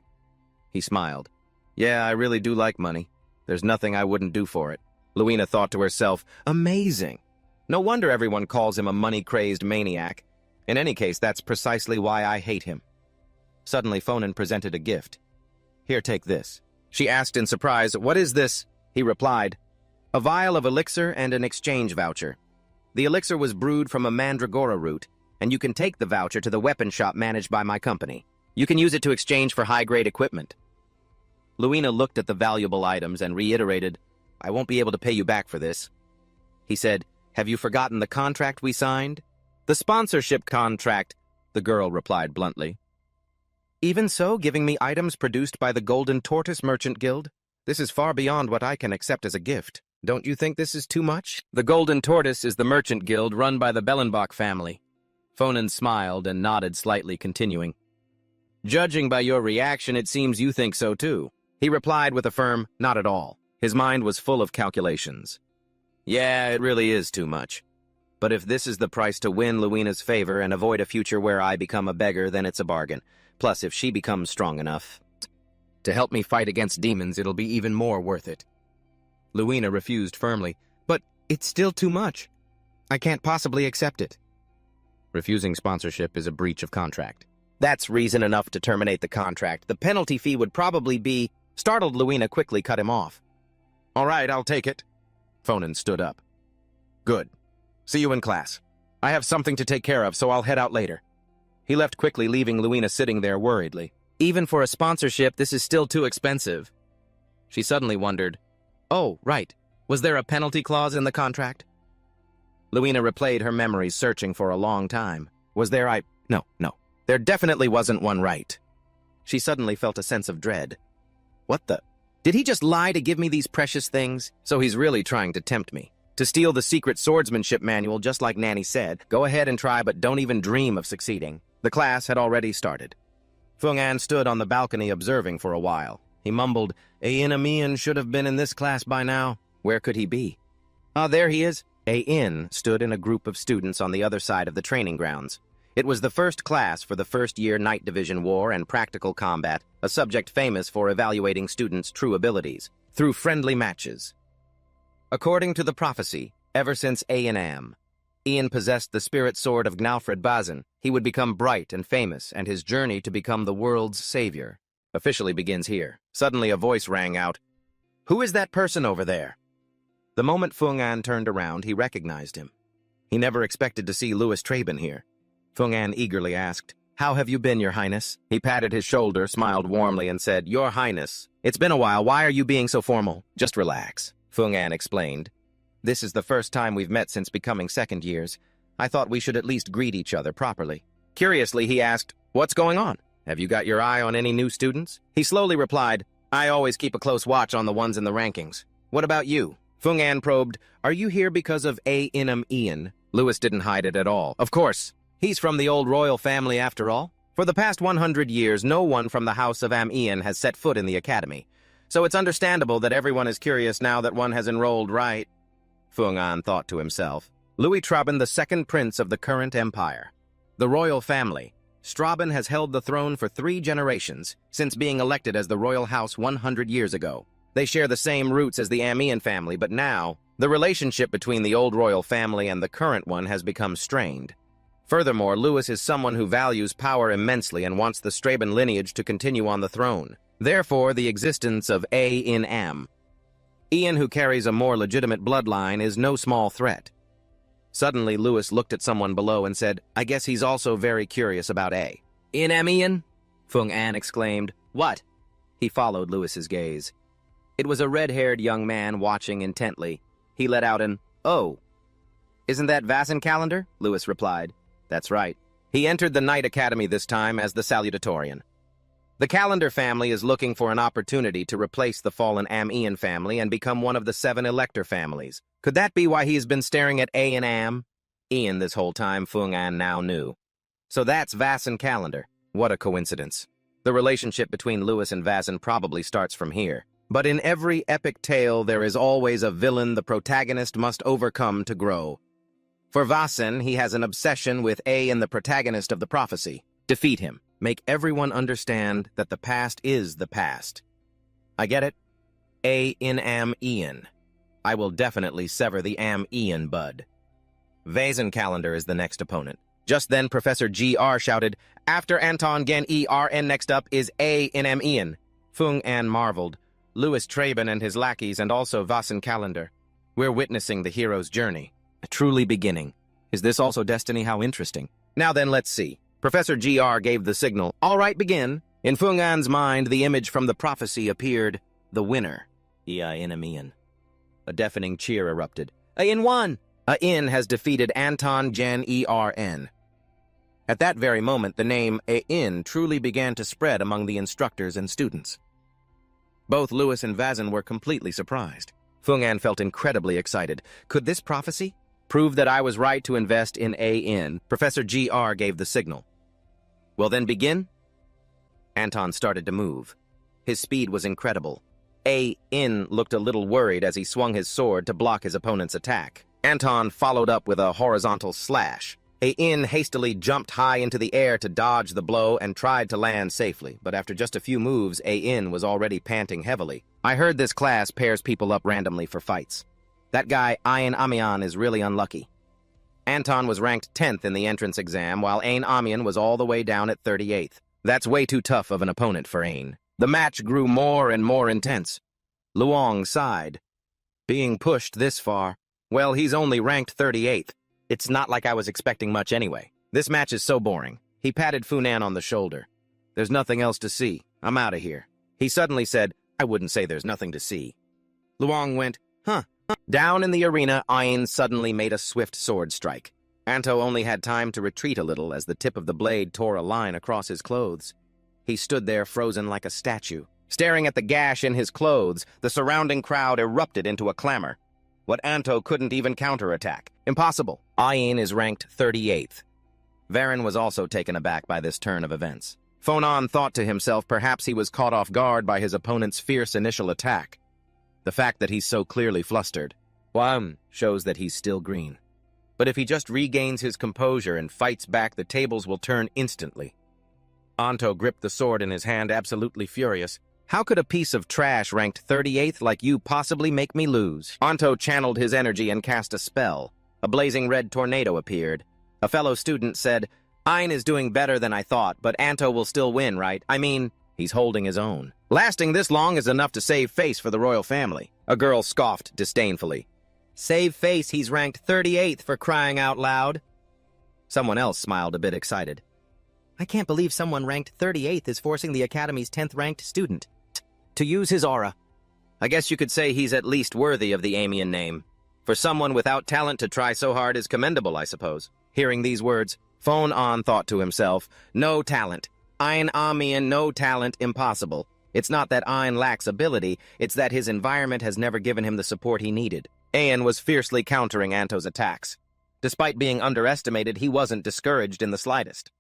He smiled. Yeah, I really do like money. There's nothing I wouldn't do for it. Luina thought to herself, Amazing. No wonder everyone calls him a money-crazed maniac. In any case, that's precisely why I hate him. Suddenly, Fonan presented a gift. Here, take this. She asked in surprise, What is this? He replied, A vial of elixir and an exchange voucher. The elixir was brewed from a mandragora root, and you can take the voucher to the weapon shop managed by my company. You can use it to exchange for high-grade equipment. Luina looked at the valuable items and reiterated, I won't be able to pay you back for this. He said, Have you forgotten the contract we signed? The sponsorship contract, the girl replied bluntly. Even so, giving me items produced by the Golden Tortoise Merchant Guild? This is far beyond what I can accept as a gift. Don't you think this is too much? The Golden Tortoise is the merchant guild run by the Bellenbach family. Fonan smiled and nodded slightly, continuing. Judging by your reaction, it seems you think so too. He replied with a firm, Not at all. His mind was full of calculations. Yeah, it really is too much. But if this is the price to win Luina's favor and avoid a future where I become a beggar, then it's a bargain. Plus, if she becomes strong enough to help me fight against demons, it'll be even more worth it. Luina refused firmly. But it's still too much. I can't possibly accept it. Refusing sponsorship is a breach of contract. That's reason enough to terminate the contract. The penalty fee would probably be... Startled Luina quickly cut him off. All right, I'll take it. Fonan stood up. Good. See you in class. I have something to take care of, so I'll head out later. He left quickly, leaving Luina sitting there worriedly. Even for a sponsorship, this is still too expensive. She suddenly wondered, Oh, right. Was there a penalty clause in the contract? Luina replayed her memories, searching for a long time. Was there No. There definitely wasn't one, right? She suddenly felt a sense of dread. What the? Did he just lie to give me these precious things? So he's really trying to tempt me. To steal the secret swordsmanship manual, just like Nanny said. Go ahead and try, but don't even dream of succeeding. The class had already started. Feng An stood on the balcony observing for a while. He mumbled, Mian should have been in this class by now. Where could he be? There he is. In stood in a group of students on the other side of the training grounds. It was the first class for the first-year Night Division War and Practical Combat, a subject famous for evaluating students' true abilities, through friendly matches. According to the prophecy, ever since A&M, Ian possessed the spirit sword of Gnalfred Bazin. He would become bright and famous, and his journey to become the world's savior. officially begins here. Suddenly a voice rang out. Who is that person over there? The moment Fung An turned around, he recognized him. He never expected to see Louis Traben here. Fung An eagerly asked, How have you been, Your Highness? He patted his shoulder, smiled warmly, and said, Your Highness, it's been a while. Why are you being so formal? Just relax, Fung An explained. This is the first time we've met since becoming second years. I thought we should at least greet each other properly. Curiously, he asked, What's going on? Have you got your eye on any new students? He slowly replied, I always keep a close watch on the ones in the rankings. What about you? Fung An probed, Are you here because of Ian? Louis didn't hide it at all. Of course. He's from the old royal family after all. For the past 100 years, no one from the house of Ian has set foot in the academy. So it's understandable that everyone is curious now that one has enrolled, right? Fung An thought to himself. Louis Traben, the second prince of the current empire. The royal family. Straben has held the throne for 3 generations, since being elected as the royal house 100 years ago. They share the same roots as the Ian family, but now, the relationship between the old royal family and the current one has become strained. Furthermore, Louis is someone who values power immensely and wants the Straben lineage to continue on the throne. Therefore, the existence of Ian, who carries a more legitimate bloodline, is no small threat. Suddenly, Louis looked at someone below and said, I guess he's also very curious about Ian? Fung An exclaimed. What? He followed Louis's gaze. It was a red-haired young man watching intently. He let out an, Oh. Isn't that Vasen Calendar? Louis replied. That's right. He entered the Knight Academy this time as the salutatorian. The Calendar family is looking for an opportunity to replace the fallen Ian family and become one of the 7 elector families. Could that be why he's been staring at Ian this whole time? Fung An now knew. So that's Vasen Calendar. What a coincidence. The relationship between Louis and Vasen probably starts from here. But in every epic tale, there is always a villain the protagonist must overcome to grow. For Vasen, he has an obsession with Ian, the protagonist of the prophecy. Defeat him. Make everyone understand that the past is the past. I get it? Ian. I will definitely sever the Ian bud. Vasen Calendar is the next opponent. Just then, Professor Gr shouted, After Anton Gen ERN, next up is Ian. Fung An marveled. Louis Traben and his lackeys, and also Vasen Calendar. We're witnessing the hero's journey. A truly beginning. Is this also destiny? How interesting. Now then, let's see. Professor Gr gave the signal. All right, begin. In Fung An's mind, the image from the prophecy appeared. The winner. Ian. A deafening cheer erupted. Ian won! Ian has defeated Anton Gen ERN. At that very moment, the name Ian truly began to spread among the instructors and students. Both Louis and Vasen were completely surprised. Fung An felt incredibly excited. Could this prophecy prove that I was right to invest in Ian? Professor Gr gave the signal. Well then, begin. Anton started to move. His speed was incredible. Ian looked a little worried as he swung his sword to block his opponent's attack. Anton followed up with a horizontal slash. Ian hastily jumped high into the air to dodge the blow and tried to land safely, but after just a few moves, Ian was already panting heavily. I heard this class pairs people up randomly for fights. That guy, Ian Amian, is really unlucky. Anton was ranked 10th in the entrance exam, while Ian Amian was all the way down at 38th. That's way too tough of an opponent for Ian. The match grew more and more intense. Luong sighed. Being pushed this far, well, he's only ranked 38th. It's not like I was expecting much anyway. This match is so boring. He patted Funan on the shoulder. There's nothing else to see. I'm out of here. He suddenly said, I wouldn't say there's nothing to see. Luong went, huh. Down in the arena, Ian suddenly made a swift sword strike. Anto only had time to retreat a little as the tip of the blade tore a line across his clothes. He stood there frozen like a statue. Staring at the gash in his clothes, the surrounding crowd erupted into a clamor. What Anto couldn't even counterattack. Impossible. Ian is ranked 38th. Varen was also taken aback by this turn of events. Fonan thought to himself perhaps he was caught off guard by his opponent's fierce initial attack. The fact that he's so clearly flustered, shows that he's still green. But if he just regains his composure and fights back, the tables will turn instantly. Anto gripped the sword in his hand, absolutely furious. How could a piece of trash ranked 38th like you possibly make me lose? Anto channeled his energy and cast a spell. A blazing red tornado appeared. A fellow student said, Ian is doing better than I thought, but Anto will still win, right? I mean, He's holding his own. Lasting this long is enough to save face for the royal family. A girl scoffed disdainfully. Save face, he's ranked 38th for crying out loud. Someone else smiled a bit excited. I can't believe someone ranked 38th is forcing the Academy's 10th-ranked student to use his aura. I guess you could say he's at least worthy of the Amian name. For someone without talent to try so hard is commendable, I suppose. Hearing these words, Phone-On thought to himself, no talent. Ein Amian, no talent, impossible. It's not that Ein lacks ability, it's that his environment has never given him the support he needed. Aen was fiercely countering Anto's attacks. Despite being underestimated, he wasn't discouraged in the slightest.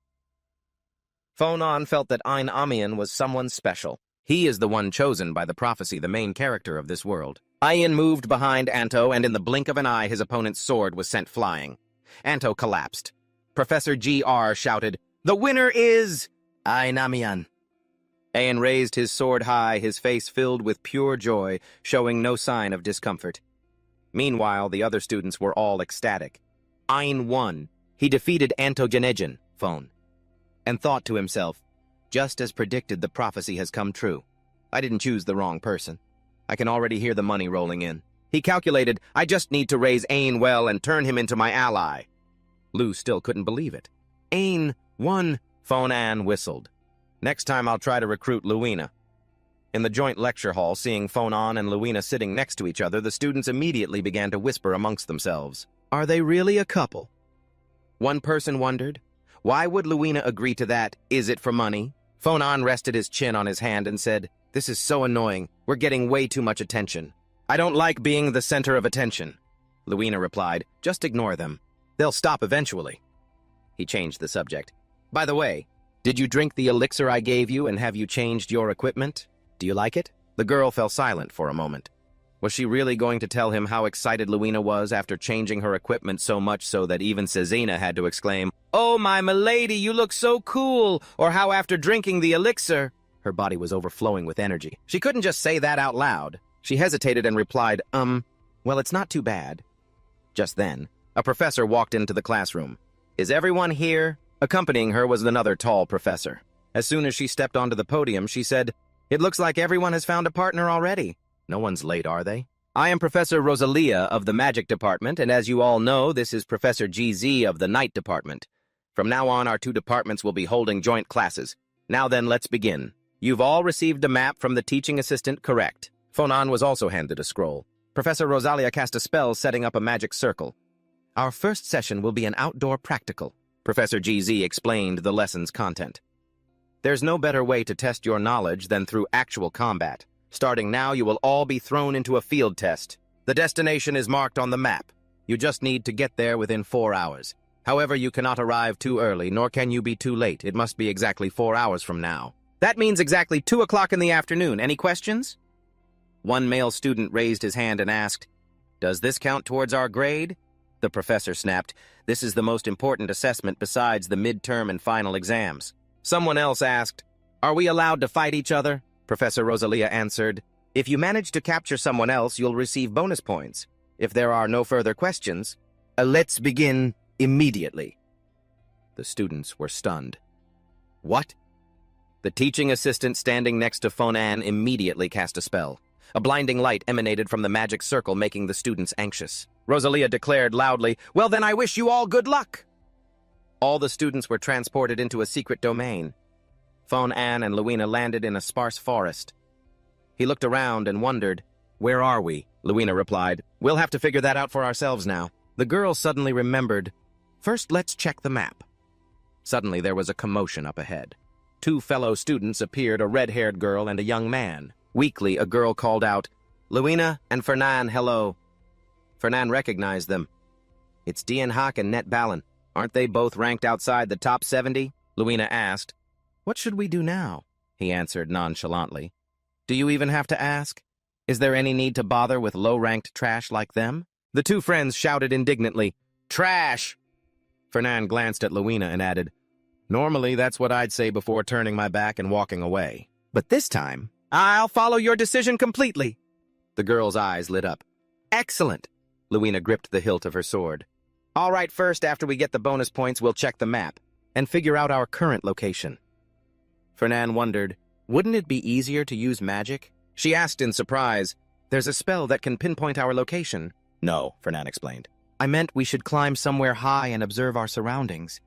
Phone-On felt that Ein Amian was someone special. He is the one chosen by the prophecy, the main character of this world. Aen moved behind Anto, and in the blink of an eye, his opponent's sword was sent flying. Anto collapsed. Professor G.R. shouted, The winner is Ein Amian. Aen raised his sword high, his face filled with pure joy, showing no sign of discomfort. Meanwhile, the other students were all ecstatic. Ein won. He defeated Antogenegen, Phone, and thought to himself, just as predicted, the prophecy has come true. I didn't choose the wrong person. I can already hear the money rolling in. He calculated, I just need to raise Aen well and turn him into my ally. Lou still couldn't believe it. Aen won, Phone-An whistled. Next time I'll try to recruit Luina. In the joint lecture hall, seeing Phone-On and Luina sitting next to each other, the students immediately began to whisper amongst themselves. Are they really a couple? One person wondered, why would Luina agree to that? Is it for money? Phone-On rested his chin on his hand and said, This is so annoying. We're getting way too much attention. I don't like being the center of attention. Luina replied, Just ignore them. They'll stop eventually. He changed the subject. By the way, did you drink the elixir I gave you, and have you changed your equipment? Do you like it? The girl fell silent for a moment. Was she really going to tell him how excited Luina was after changing her equipment so much so that even Cezina had to exclaim, Oh, my milady, you look so cool! Or how after drinking the elixir... Her body was overflowing with energy. She couldn't just say that out loud. She hesitated and replied, well, it's not too bad. Just then, a professor walked into the classroom. Is everyone here? Accompanying her was another tall professor. As soon as she stepped onto the podium, she said, It looks like everyone has found a partner already. No one's late, are they? I am Professor Rosalia of the Magic Department, and as you all know, this is Professor GZ of the Night Department. From now on, our two departments will be holding joint classes. Now then, let's begin. You've all received a map from the teaching assistant, correct? Phone-On was also handed a scroll. Professor Rosalia cast a spell, setting up a magic circle. Our first session will be an outdoor practical. Professor GZ explained the lesson's content. There's no better way to test your knowledge than through actual combat. Starting now, you will all be thrown into a field test. The destination is marked on the map. You just need to get there within 4 hours. However, you cannot arrive too early, nor can you be too late. It must be exactly 4 hours from now. That means exactly 2 o'clock in the afternoon. Any questions? One male student raised his hand and asked, Does this count towards our grade? The professor snapped, This is the most important assessment besides the midterm and final exams. Someone else asked, Are we allowed to fight each other? Professor Rosalia answered, If you manage to capture someone else, you'll receive bonus points. If there are no further questions, let's begin immediately. The students were stunned. What? The teaching assistant standing next to Phone-An immediately cast a spell. A blinding light emanated from the magic circle, making the students anxious. Rosalia declared loudly, Well then, I wish you all good luck! All the students were transported into a secret domain. Phone-An and Luina landed in a sparse forest. He looked around and wondered, Where are we? Luina replied, We'll have to figure that out for ourselves now. The girl suddenly remembered, First, let's check the map. Suddenly, there was a commotion up ahead. 2 fellow students appeared, a red-haired girl and a young man. Weakly, a girl called out, Luina and Fernan, hello. Fernan recognized them. It's Dian Hak and Net Balin. Aren't they both ranked outside the top 70? Luina asked. What should we do now? He answered nonchalantly. Do you even have to ask? Is there any need to bother with low-ranked trash like them? The 2 friends shouted indignantly, Trash! Fernan glanced at Luina and added, Normally, that's what I'd say before turning my back and walking away. But this time, I'll follow your decision completely. The girl's eyes lit up. Excellent! Luina gripped the hilt of her sword. All right, first, after we get the bonus points, we'll check the map and figure out our current location. Fernan wondered, Wouldn't it be easier to use magic? She asked in surprise. There's a spell that can pinpoint our location. No, Fernan explained. I meant we should climb somewhere high and observe our surroundings.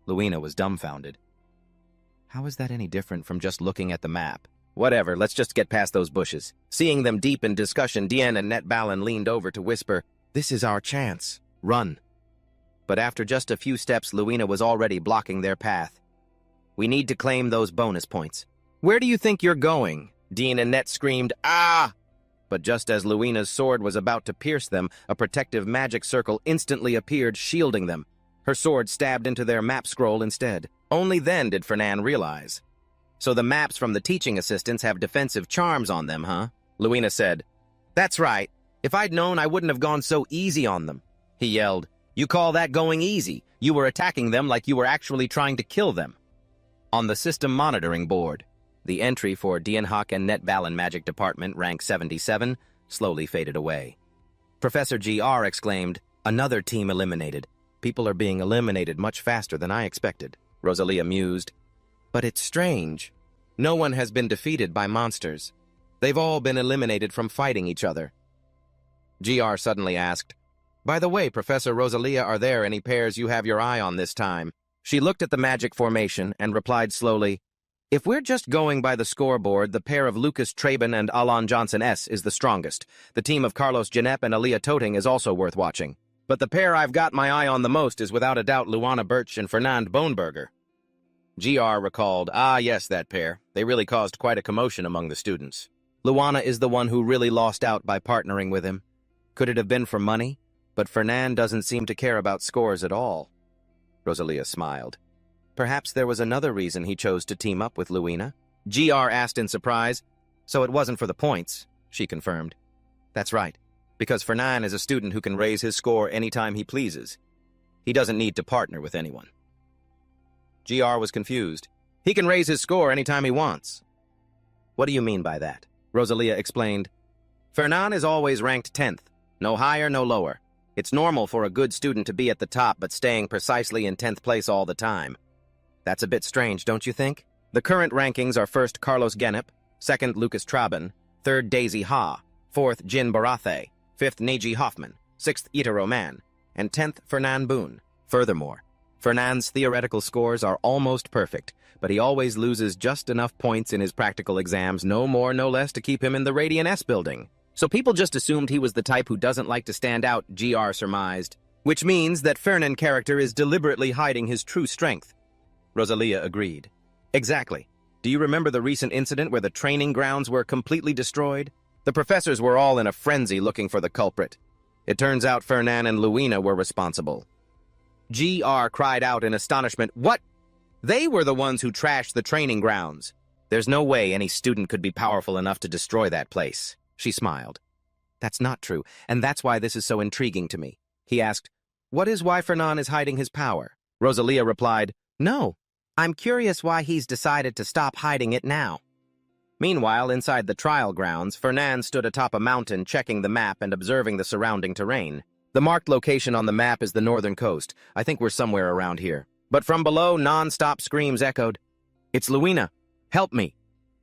Luina was dumbfounded. How is that any different from just looking at the map? Whatever, let's just get past those bushes. Seeing them deep in discussion, Diane and Netbalin leaned over to whisper, This is our chance. Run. But after just a few steps, Luina was already blocking their path. We need to claim those bonus points. Where do you think you're going? Dean and Net screamed, Ah! But just as Luina's sword was about to pierce them, a protective magic circle instantly appeared, shielding them. Her sword stabbed into their map scroll instead. Only then did Fernan realize. So the maps from the teaching assistants have defensive charms on them, huh? Luina said. That's right. If I'd known, I wouldn't have gone so easy on them. He yelled. You call that going easy? You were attacking them like you were actually trying to kill them. On the system monitoring board, the entry for Dienhak and Netbalin Magic Department, rank 77, slowly faded away. Professor GR exclaimed, Another team eliminated. People are being eliminated much faster than I expected. Rosalia mused. But it's strange. No one has been defeated by monsters. They've all been eliminated from fighting each other. GR suddenly asked, By the way, Professor Rosalia, are there any pairs you have your eye on this time? She looked at the magic formation and replied slowly, If we're just going by the scoreboard, the pair of Lucas Traben and Alon Johnson S. is the strongest. The team of Carlos Janep and Aaliyah Toting is also worth watching. But the pair I've got my eye on the most is without a doubt Luana Birch and Fernand Boneberger. GR recalled, Ah, yes, that pair. They really caused quite a commotion among the students. Luana is the one who really lost out by partnering with him. Could it have been for money? But Fernand doesn't seem to care about scores at all. Rosalia smiled. Perhaps there was another reason he chose to team up with Luina? GR asked in surprise. So it wasn't for the points, she confirmed. That's right, because Fernand is a student who can raise his score anytime he pleases. He doesn't need to partner with anyone. GR was confused. He can raise his score anytime he wants. What do you mean by that? Rosalia explained. Fernand is always ranked 10th. No higher, no lower. It's normal for a good student to be at the top but staying precisely in 10th place all the time. That's a bit strange, don't you think? The current rankings are 1st Carlos Genep, 2nd Lucas Traben, 3rd Daisy Ha, 4th Jin Barathe, 5th Neji Hoffman, 6th Ita Roman, and 10th Fernand Boone. Furthermore, Fernand's theoretical scores are almost perfect, but he always loses just enough points in his practical exams, no more, no less, to keep him in the Radiant S building. So people just assumed he was the type who doesn't like to stand out, GR surmised. Which means that Fernand character is deliberately hiding his true strength. Rosalia agreed. Exactly. Do you remember the recent incident where the training grounds were completely destroyed? The professors were all in a frenzy looking for the culprit. It turns out Fernand and Luina were responsible. GR cried out in astonishment, What? They were the ones who trashed the training grounds. There's no way any student could be powerful enough to destroy that place. She smiled. That's not true, and that's why this is so intriguing to me. He asked, What is why Fernand is hiding his power? Rosalia replied, No. I'm curious why he's decided to stop hiding it now. Meanwhile, inside the trial grounds, Fernand stood atop a mountain checking the map and observing the surrounding terrain. The marked location on the map is the northern coast. I think we're somewhere around here. But from below, non-stop screams echoed. It's Luina. Help me.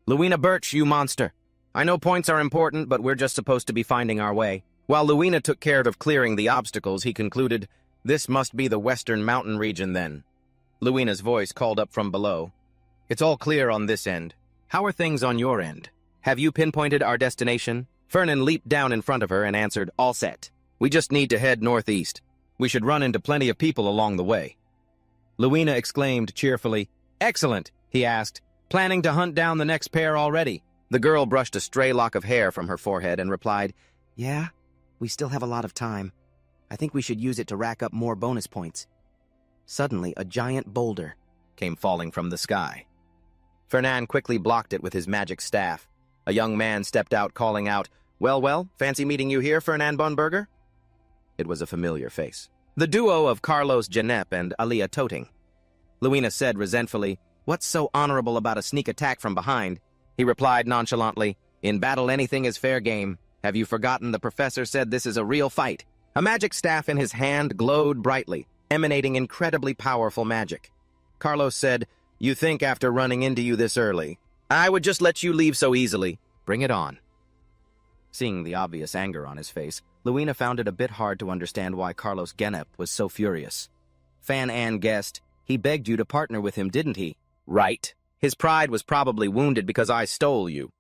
Luina Birch, you monster. I know points are important, but we're just supposed to be finding our way. While Luina took care of clearing the obstacles, he concluded, This must be the western mountain region then. Luina's voice called up from below. It's all clear on this end. How are things on your end? Have you pinpointed our destination? Fernan leaped down in front of her and answered, All set. We just need to head northeast. We should run into plenty of people along the way. Luina exclaimed cheerfully, Excellent, he asked, planning to hunt down the next pair already. The girl brushed a stray lock of hair from her forehead and replied, Yeah, we still have a lot of time. I think we should use it to rack up more bonus points. Suddenly, a giant boulder came falling from the sky. Fernand quickly blocked it with his magic staff. A young man stepped out, calling out, Well, fancy meeting you here, Fernand Boneberger? It was a familiar face. The duo of Carlos Janep and Aaliyah Toting. Luina said resentfully, What's so honorable about a sneak attack from behind? He replied nonchalantly, In battle anything is fair game. Have you forgotten the professor said this is a real fight? A magic staff in his hand glowed brightly, emanating incredibly powerful magic. Carlos said, You think after running into you this early? I would just let you leave so easily. Bring it on. Seeing the obvious anger on his face, Luina found it a bit hard to understand why Carlos Genep was so furious. Fan An guessed, he begged you to partner with him, didn't he? Right. His pride was probably wounded because I stole you.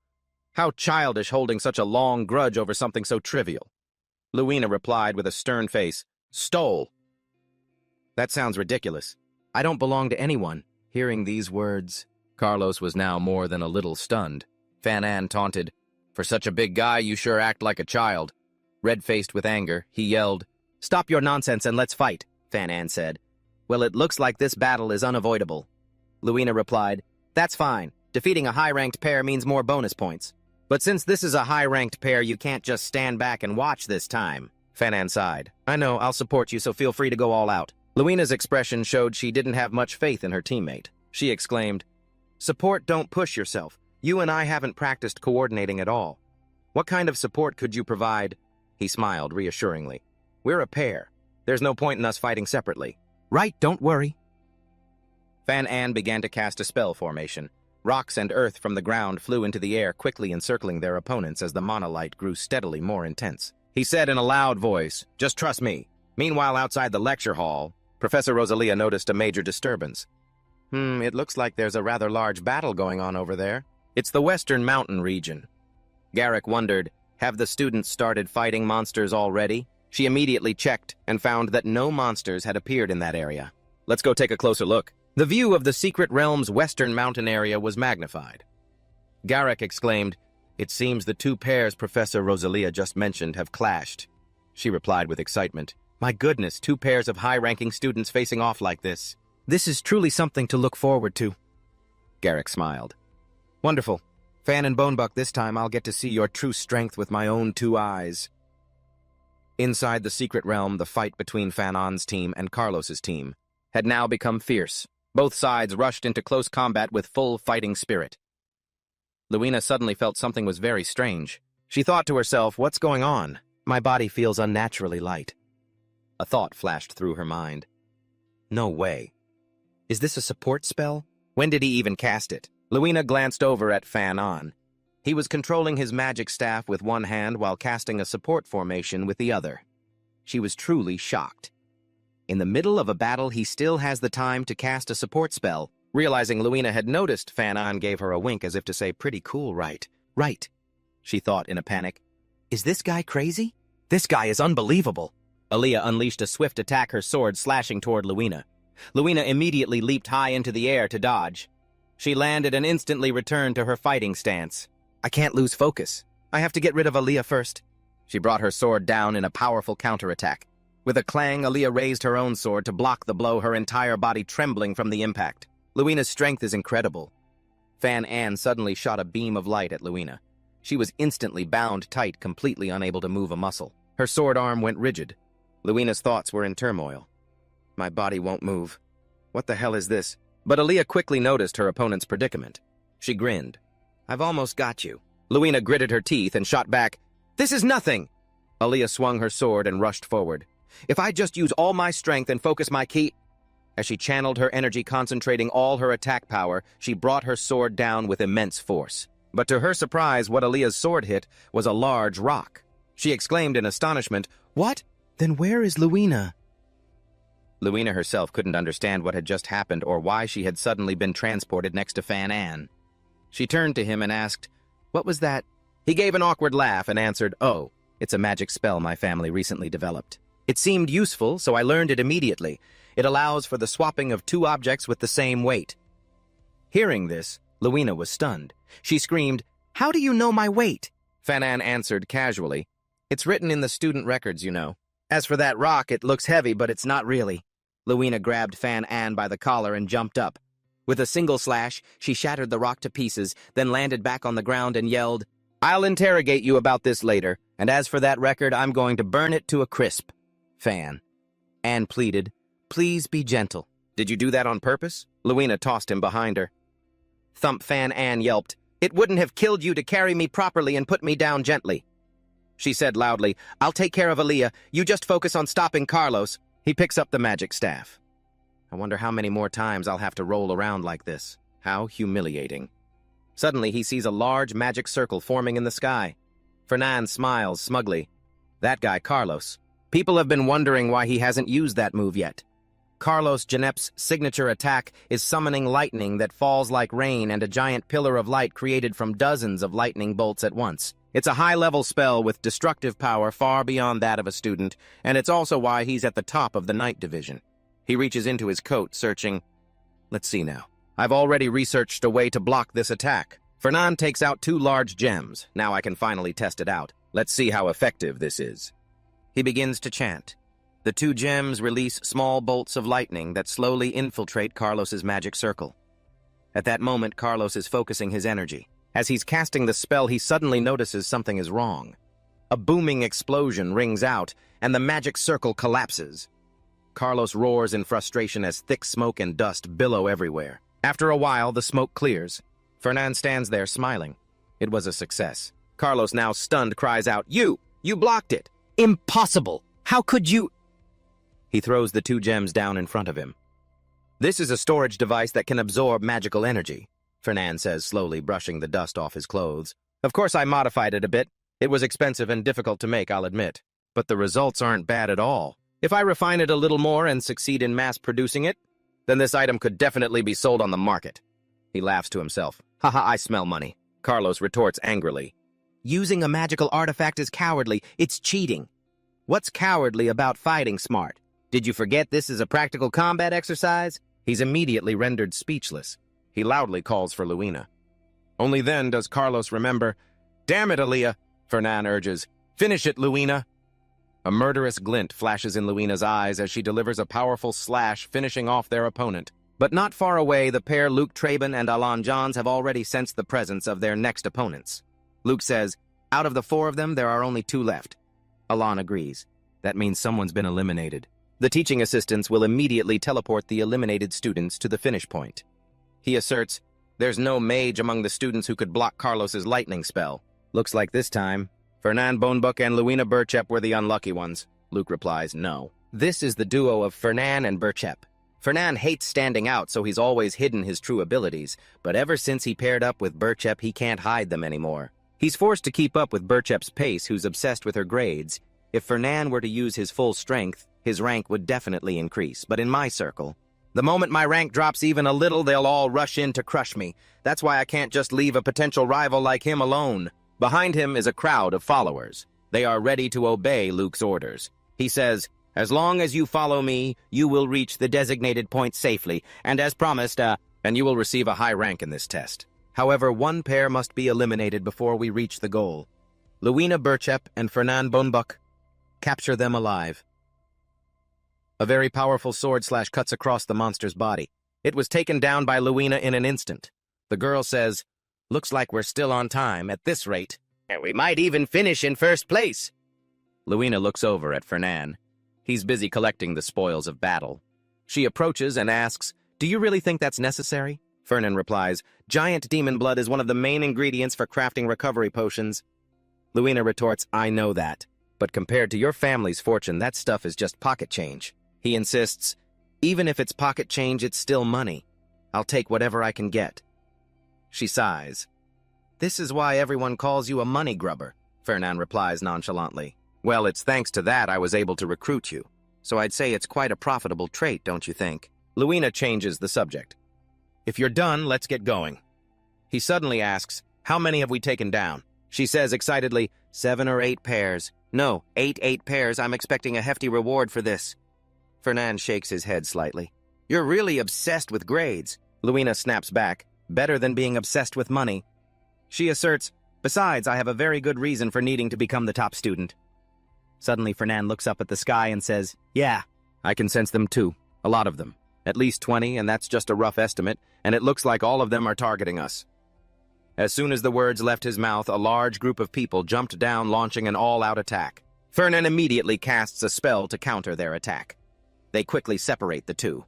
How childish holding such a long grudge over something so trivial. Luina replied with a stern face, Stole. That sounds ridiculous. I don't belong to anyone. Hearing these words, Carlos was now more than a little stunned. Fan An taunted, For such a big guy, you sure act like a child. Red-faced with anger, he yelled, Stop your nonsense and let's fight, Fan An said. Well, it looks like this battle is unavoidable. Luina replied, That's fine. Defeating a high-ranked pair means more bonus points. But since this is a high-ranked pair, you can't just stand back and watch this time. Fan An sighed. I know, I'll support you, so feel free to go all out. Luina's expression showed she didn't have much faith in her teammate. She exclaimed, Support, don't push yourself. You and I haven't practiced coordinating at all. What kind of support could you provide? He smiled reassuringly. We're a pair. There's no point in us fighting separately. Right, don't worry. Fan An began to cast a spell formation. Rocks and earth from the ground flew into the air, quickly encircling their opponents as the monolight grew steadily more intense. He said in a loud voice, Just trust me. Meanwhile, outside the lecture hall, Professor Rosalia noticed a major disturbance. It looks like there's a rather large battle going on over there. It's the Western Mountain region. Garrick wondered, have the students started fighting monsters already? She immediately checked and found that no monsters had appeared in that area. Let's go take a closer look. The view of the Secret Realm's Western Mountain area was magnified. Garrick exclaimed, It seems the two pairs Professor Rosalia just mentioned have clashed. She replied with excitement, My goodness, two pairs of high-ranking students facing off like this. This is truly something to look forward to. Garrick smiled. Wonderful. Fan and Bonebuck, this time I'll get to see your true strength with my own two eyes. Inside the Secret Realm, the fight between Fan An's team and Carlos's team had now become fierce. Both sides rushed into close combat with full fighting spirit. Luina suddenly felt something was very strange. She thought to herself, what's going on? My body feels unnaturally light. A thought flashed through her mind. No way. Is this a support spell? When did he even cast it? Luina glanced over at Fan An. He was controlling his magic staff with one hand while casting a support formation with the other. She was truly shocked. In the middle of a battle, he still has the time to cast a support spell. Realizing Luina had noticed, Fan An gave her a wink as if to say, Pretty cool, right? Right, she thought in a panic. Is this guy crazy? This guy is unbelievable. Aaliyah unleashed a swift attack, her sword slashing toward Luina. Luina immediately leaped high into the air to dodge. She landed and instantly returned to her fighting stance. I can't lose focus. I have to get rid of Aaliyah first. She brought her sword down in a powerful counterattack. With a clang, Aaliyah raised her own sword to block the blow, her entire body trembling from the impact. Luina's strength is incredible. Fan An suddenly shot a beam of light at Luina. She was instantly bound tight, completely unable to move a muscle. Her sword arm went rigid. Luina's thoughts were in turmoil. My body won't move. What the hell is this? But Aaliyah quickly noticed her opponent's predicament. She grinned. I've almost got you. Luina gritted her teeth and shot back. This is nothing! Aaliyah swung her sword and rushed forward. If I just use all my strength and focus my ki... As she channeled her energy, concentrating all her attack power, she brought her sword down with immense force. But to her surprise, what Aaliyah's sword hit was a large rock. She exclaimed in astonishment, What? Then where is Luina? Luina herself couldn't understand what had just happened or why she had suddenly been transported next to Fan An. She turned to him and asked, What was that? He gave an awkward laugh and answered, Oh, it's a magic spell my family recently developed. It seemed useful, so I learned it immediately. It allows for the swapping of two objects with the same weight. Hearing this, Luina was stunned. She screamed, How do you know my weight? Fan An answered casually, It's written in the student records, you know. As for that rock, it looks heavy, but it's not really. Luina grabbed Fan An by the collar and jumped up. With a single slash, she shattered the rock to pieces, then landed back on the ground and yelled, I'll interrogate you about this later, and as for that record, I'm going to burn it to a crisp. Fan An pleaded, Please be gentle. Did you do that on purpose? Luina tossed him behind her. Thump! Fan An yelped. It wouldn't have killed you to carry me properly and put me down gently. She said loudly, I'll take care of Aaliyah. You just focus on stopping Carlos. He picks up the magic staff. I wonder how many more times I'll have to roll around like this. How humiliating. Suddenly, he sees a large magic circle forming in the sky. Fernan smiles smugly. That guy, Carlos. People have been wondering why he hasn't used that move yet. Carlos Genep's signature attack is summoning lightning that falls like rain and a giant pillar of light created from dozens of lightning bolts at once. It's a high-level spell with destructive power far beyond that of a student, and it's also why he's at the top of the Night Division. He reaches into his coat, searching. Let's see now. I've already researched a way to block this attack. Fernan takes out 2 large gems. Now I can finally test it out. Let's see how effective this is. He begins to chant. The 2 gems release small bolts of lightning that slowly infiltrate Carlos's magic circle. At that moment, Carlos is focusing his energy. As he's casting the spell, he suddenly notices something is wrong. A booming explosion rings out, and the magic circle collapses. Carlos roars in frustration as thick smoke and dust billow everywhere. After a while, the smoke clears. Fernan stands there smiling. It was a success. Carlos, now stunned, cries out, You blocked it! Impossible! How could you? He throws the 2 gems down in front of him. This is a storage device that can absorb magical energy, Fernan says, slowly brushing the dust off his clothes. Of course, I modified it a bit. It was expensive and difficult to make, I'll admit. But the results aren't bad at all. If I refine it a little more and succeed in mass-producing it, then this item could definitely be sold on the market. He laughs to himself. Haha, I smell money. Carlos retorts angrily. Using a magical artifact is cowardly. It's cheating. What's cowardly about fighting smart? Did you forget this is a practical combat exercise? He's immediately rendered speechless. He loudly calls for Luina. Only then does Carlos remember. Damn it, Aaliyah, Fernan urges. Finish it, Luina. A murderous glint flashes in Luina's eyes as she delivers a powerful slash, finishing off their opponent. But not far away, the pair Luke Traben and Alan Johns have already sensed the presence of their next opponents. Luke says, out of the 4 of them, there are only 2 left. Alan agrees. That means someone's been eliminated. The teaching assistants will immediately teleport the eliminated students to the finish point. He asserts, there's no mage among the students who could block Carlos's lightning spell. Looks like this time, Fernan Bonebuck and Luina Burchep were the unlucky ones. Luke replies, no. This is the duo of Fernan and Burchep. Fernan hates standing out, so he's always hidden his true abilities, but ever since he paired up with Burchep, he can't hide them anymore. He's forced to keep up with Burchep's pace, who's obsessed with her grades. If Fernan were to use his full strength, his rank would definitely increase, but in my circle, the moment my rank drops even a little, they'll all rush in to crush me. That's why I can't just leave a potential rival like him alone. Behind him is a crowd of followers. They are ready to obey Luke's orders. He says, as long as you follow me, you will reach the designated point safely, and as promised, and you will receive a high rank in this test. However, 1 pair must be eliminated before we reach the goal. Luina Burchep and Fernan Bonebuck. Capture them alive. A very powerful sword slash cuts across the monster's body. It was taken down by Luina in an instant. The girl says, looks like we're still on time at this rate. And we might even finish in first place. Luina looks over at Fernan. He's busy collecting the spoils of battle. She approaches and asks, do you really think that's necessary? Fernan replies, giant demon blood is one of the main ingredients for crafting recovery potions. Luina retorts, I know that. But compared to your family's fortune, that stuff is just pocket change. He insists, even if it's pocket change, it's still money. I'll take whatever I can get. She sighs. This is why everyone calls you a money grubber, Fernan replies nonchalantly. Well, it's thanks to that I was able to recruit you. So I'd say it's quite a profitable trait, don't you think? Luina changes the subject. If you're done, let's get going. He suddenly asks, how many have we taken down? She says excitedly, 7 or 8 pairs. No, 8 pairs. I'm expecting a hefty reward for this. Fernan shakes his head slightly. You're really obsessed with grades. Luina snaps back. Better than being obsessed with money. She asserts, besides, I have a very good reason for needing to become the top student. Suddenly, Fernan looks up at the sky and says, yeah, I can sense them too. A lot of them. At least 20, and that's just a rough estimate, and it looks like all of them are targeting us. As soon as the words left his mouth, a large group of people jumped down, launching an all-out attack. Fernan immediately casts a spell to counter their attack. They quickly separate the two.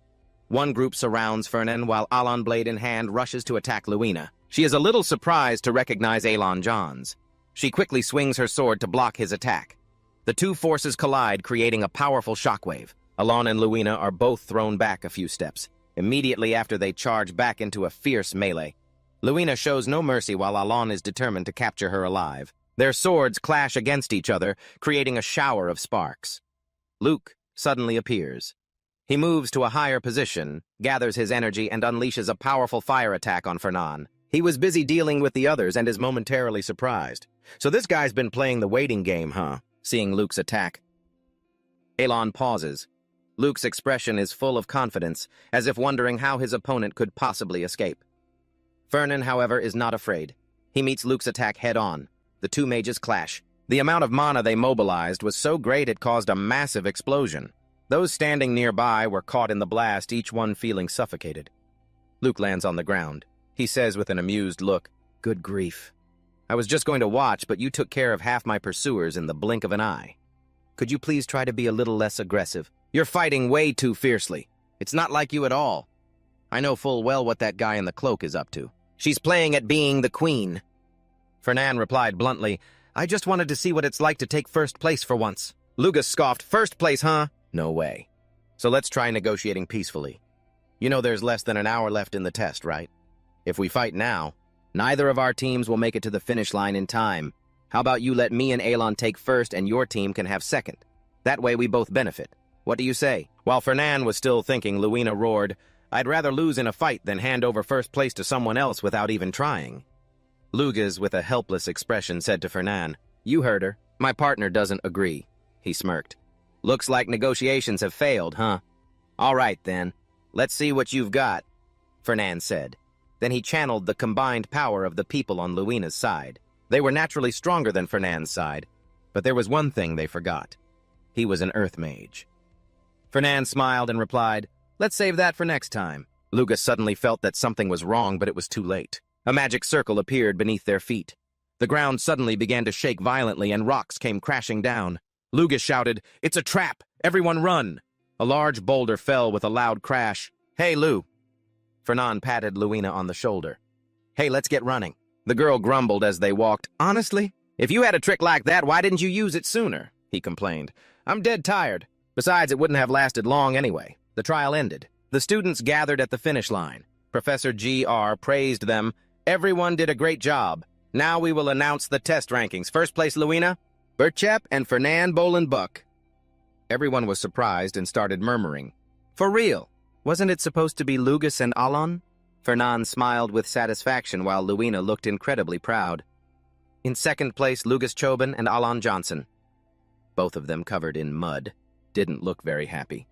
One group surrounds Fernan while Alon blade in hand rushes to attack Luina. She is a little surprised to recognize Alon Johns. She quickly swings her sword to block his attack. The two forces collide, creating a powerful shockwave. Alon and Luina are both thrown back a few steps. Immediately after, they charge back into a fierce melee. Luina shows no mercy while Alon is determined to capture her alive. Their swords clash against each other, creating a shower of sparks. Luke suddenly appears. He moves to a higher position, gathers his energy, and unleashes a powerful fire attack on Fernan. He was busy dealing with the others and is momentarily surprised. So this guy's been playing the waiting game, huh? Seeing Luke's attack. Alon pauses. Luke's expression is full of confidence, as if wondering how his opponent could possibly escape. Fernan, however, is not afraid. He meets Luke's attack head-on. The two mages clash. The amount of mana they mobilized was so great it caused a massive explosion. Those standing nearby were caught in the blast, each one feeling suffocated. Luke lands on the ground. He says with an amused look, "Good grief. I was just going to watch, but you took care of half my pursuers in the blink of an eye. Could you please try to be a little less aggressive? You're fighting way too fiercely. It's not like you at all. I know full well what that guy in the cloak is up to. She's playing at being the queen." Fernan replied bluntly, "I just wanted to see what it's like to take first place for once." Lugus scoffed, "First place, huh? No way. So let's try negotiating peacefully. You know there's less than an hour left in the test, right? If we fight now, neither of our teams will make it to the finish line in time. How about you let me and Alon take first and your team can have second? That way we both benefit. What do you say?" While Fernan was still thinking, Luina roared, "I'd rather lose in a fight than hand over first place to someone else without even trying." Lugas, with a helpless expression, said to Fernan, "You heard her. My partner doesn't agree." He smirked. "Looks like negotiations have failed, huh? All right, then. Let's see what you've got," Fernan said. Then he channeled the combined power of the people on Luina's side. They were naturally stronger than Fernan's side, but there was one thing they forgot. He was an earth mage. Fernan smiled and replied, "Let's save that for next time." Lugas suddenly felt that something was wrong, but it was too late. A magic circle appeared beneath their feet. The ground suddenly began to shake violently and rocks came crashing down. Lugas shouted, "It's a trap! Everyone run!" A large boulder fell with a loud crash. "Hey, Lou!" Fernan patted Luina on the shoulder. "Hey, let's get running." The girl grumbled as they walked. "Honestly, if you had a trick like that, why didn't you use it sooner?" he complained. "I'm dead tired. Besides, it wouldn't have lasted long anyway." The trial ended. The students gathered at the finish line. Professor G.R. praised them. "Everyone did a great job. Now we will announce the test rankings. First place, Luina, Berchep, and Fernan Bolenbuck." Everyone was surprised and started murmuring. "For real? Wasn't it supposed to be Lugas and Alon?" Fernan smiled with satisfaction while Luina looked incredibly proud. In second place, Lugas Choban and Alon Johnson. Both of them covered in mud. Didn't look very happy.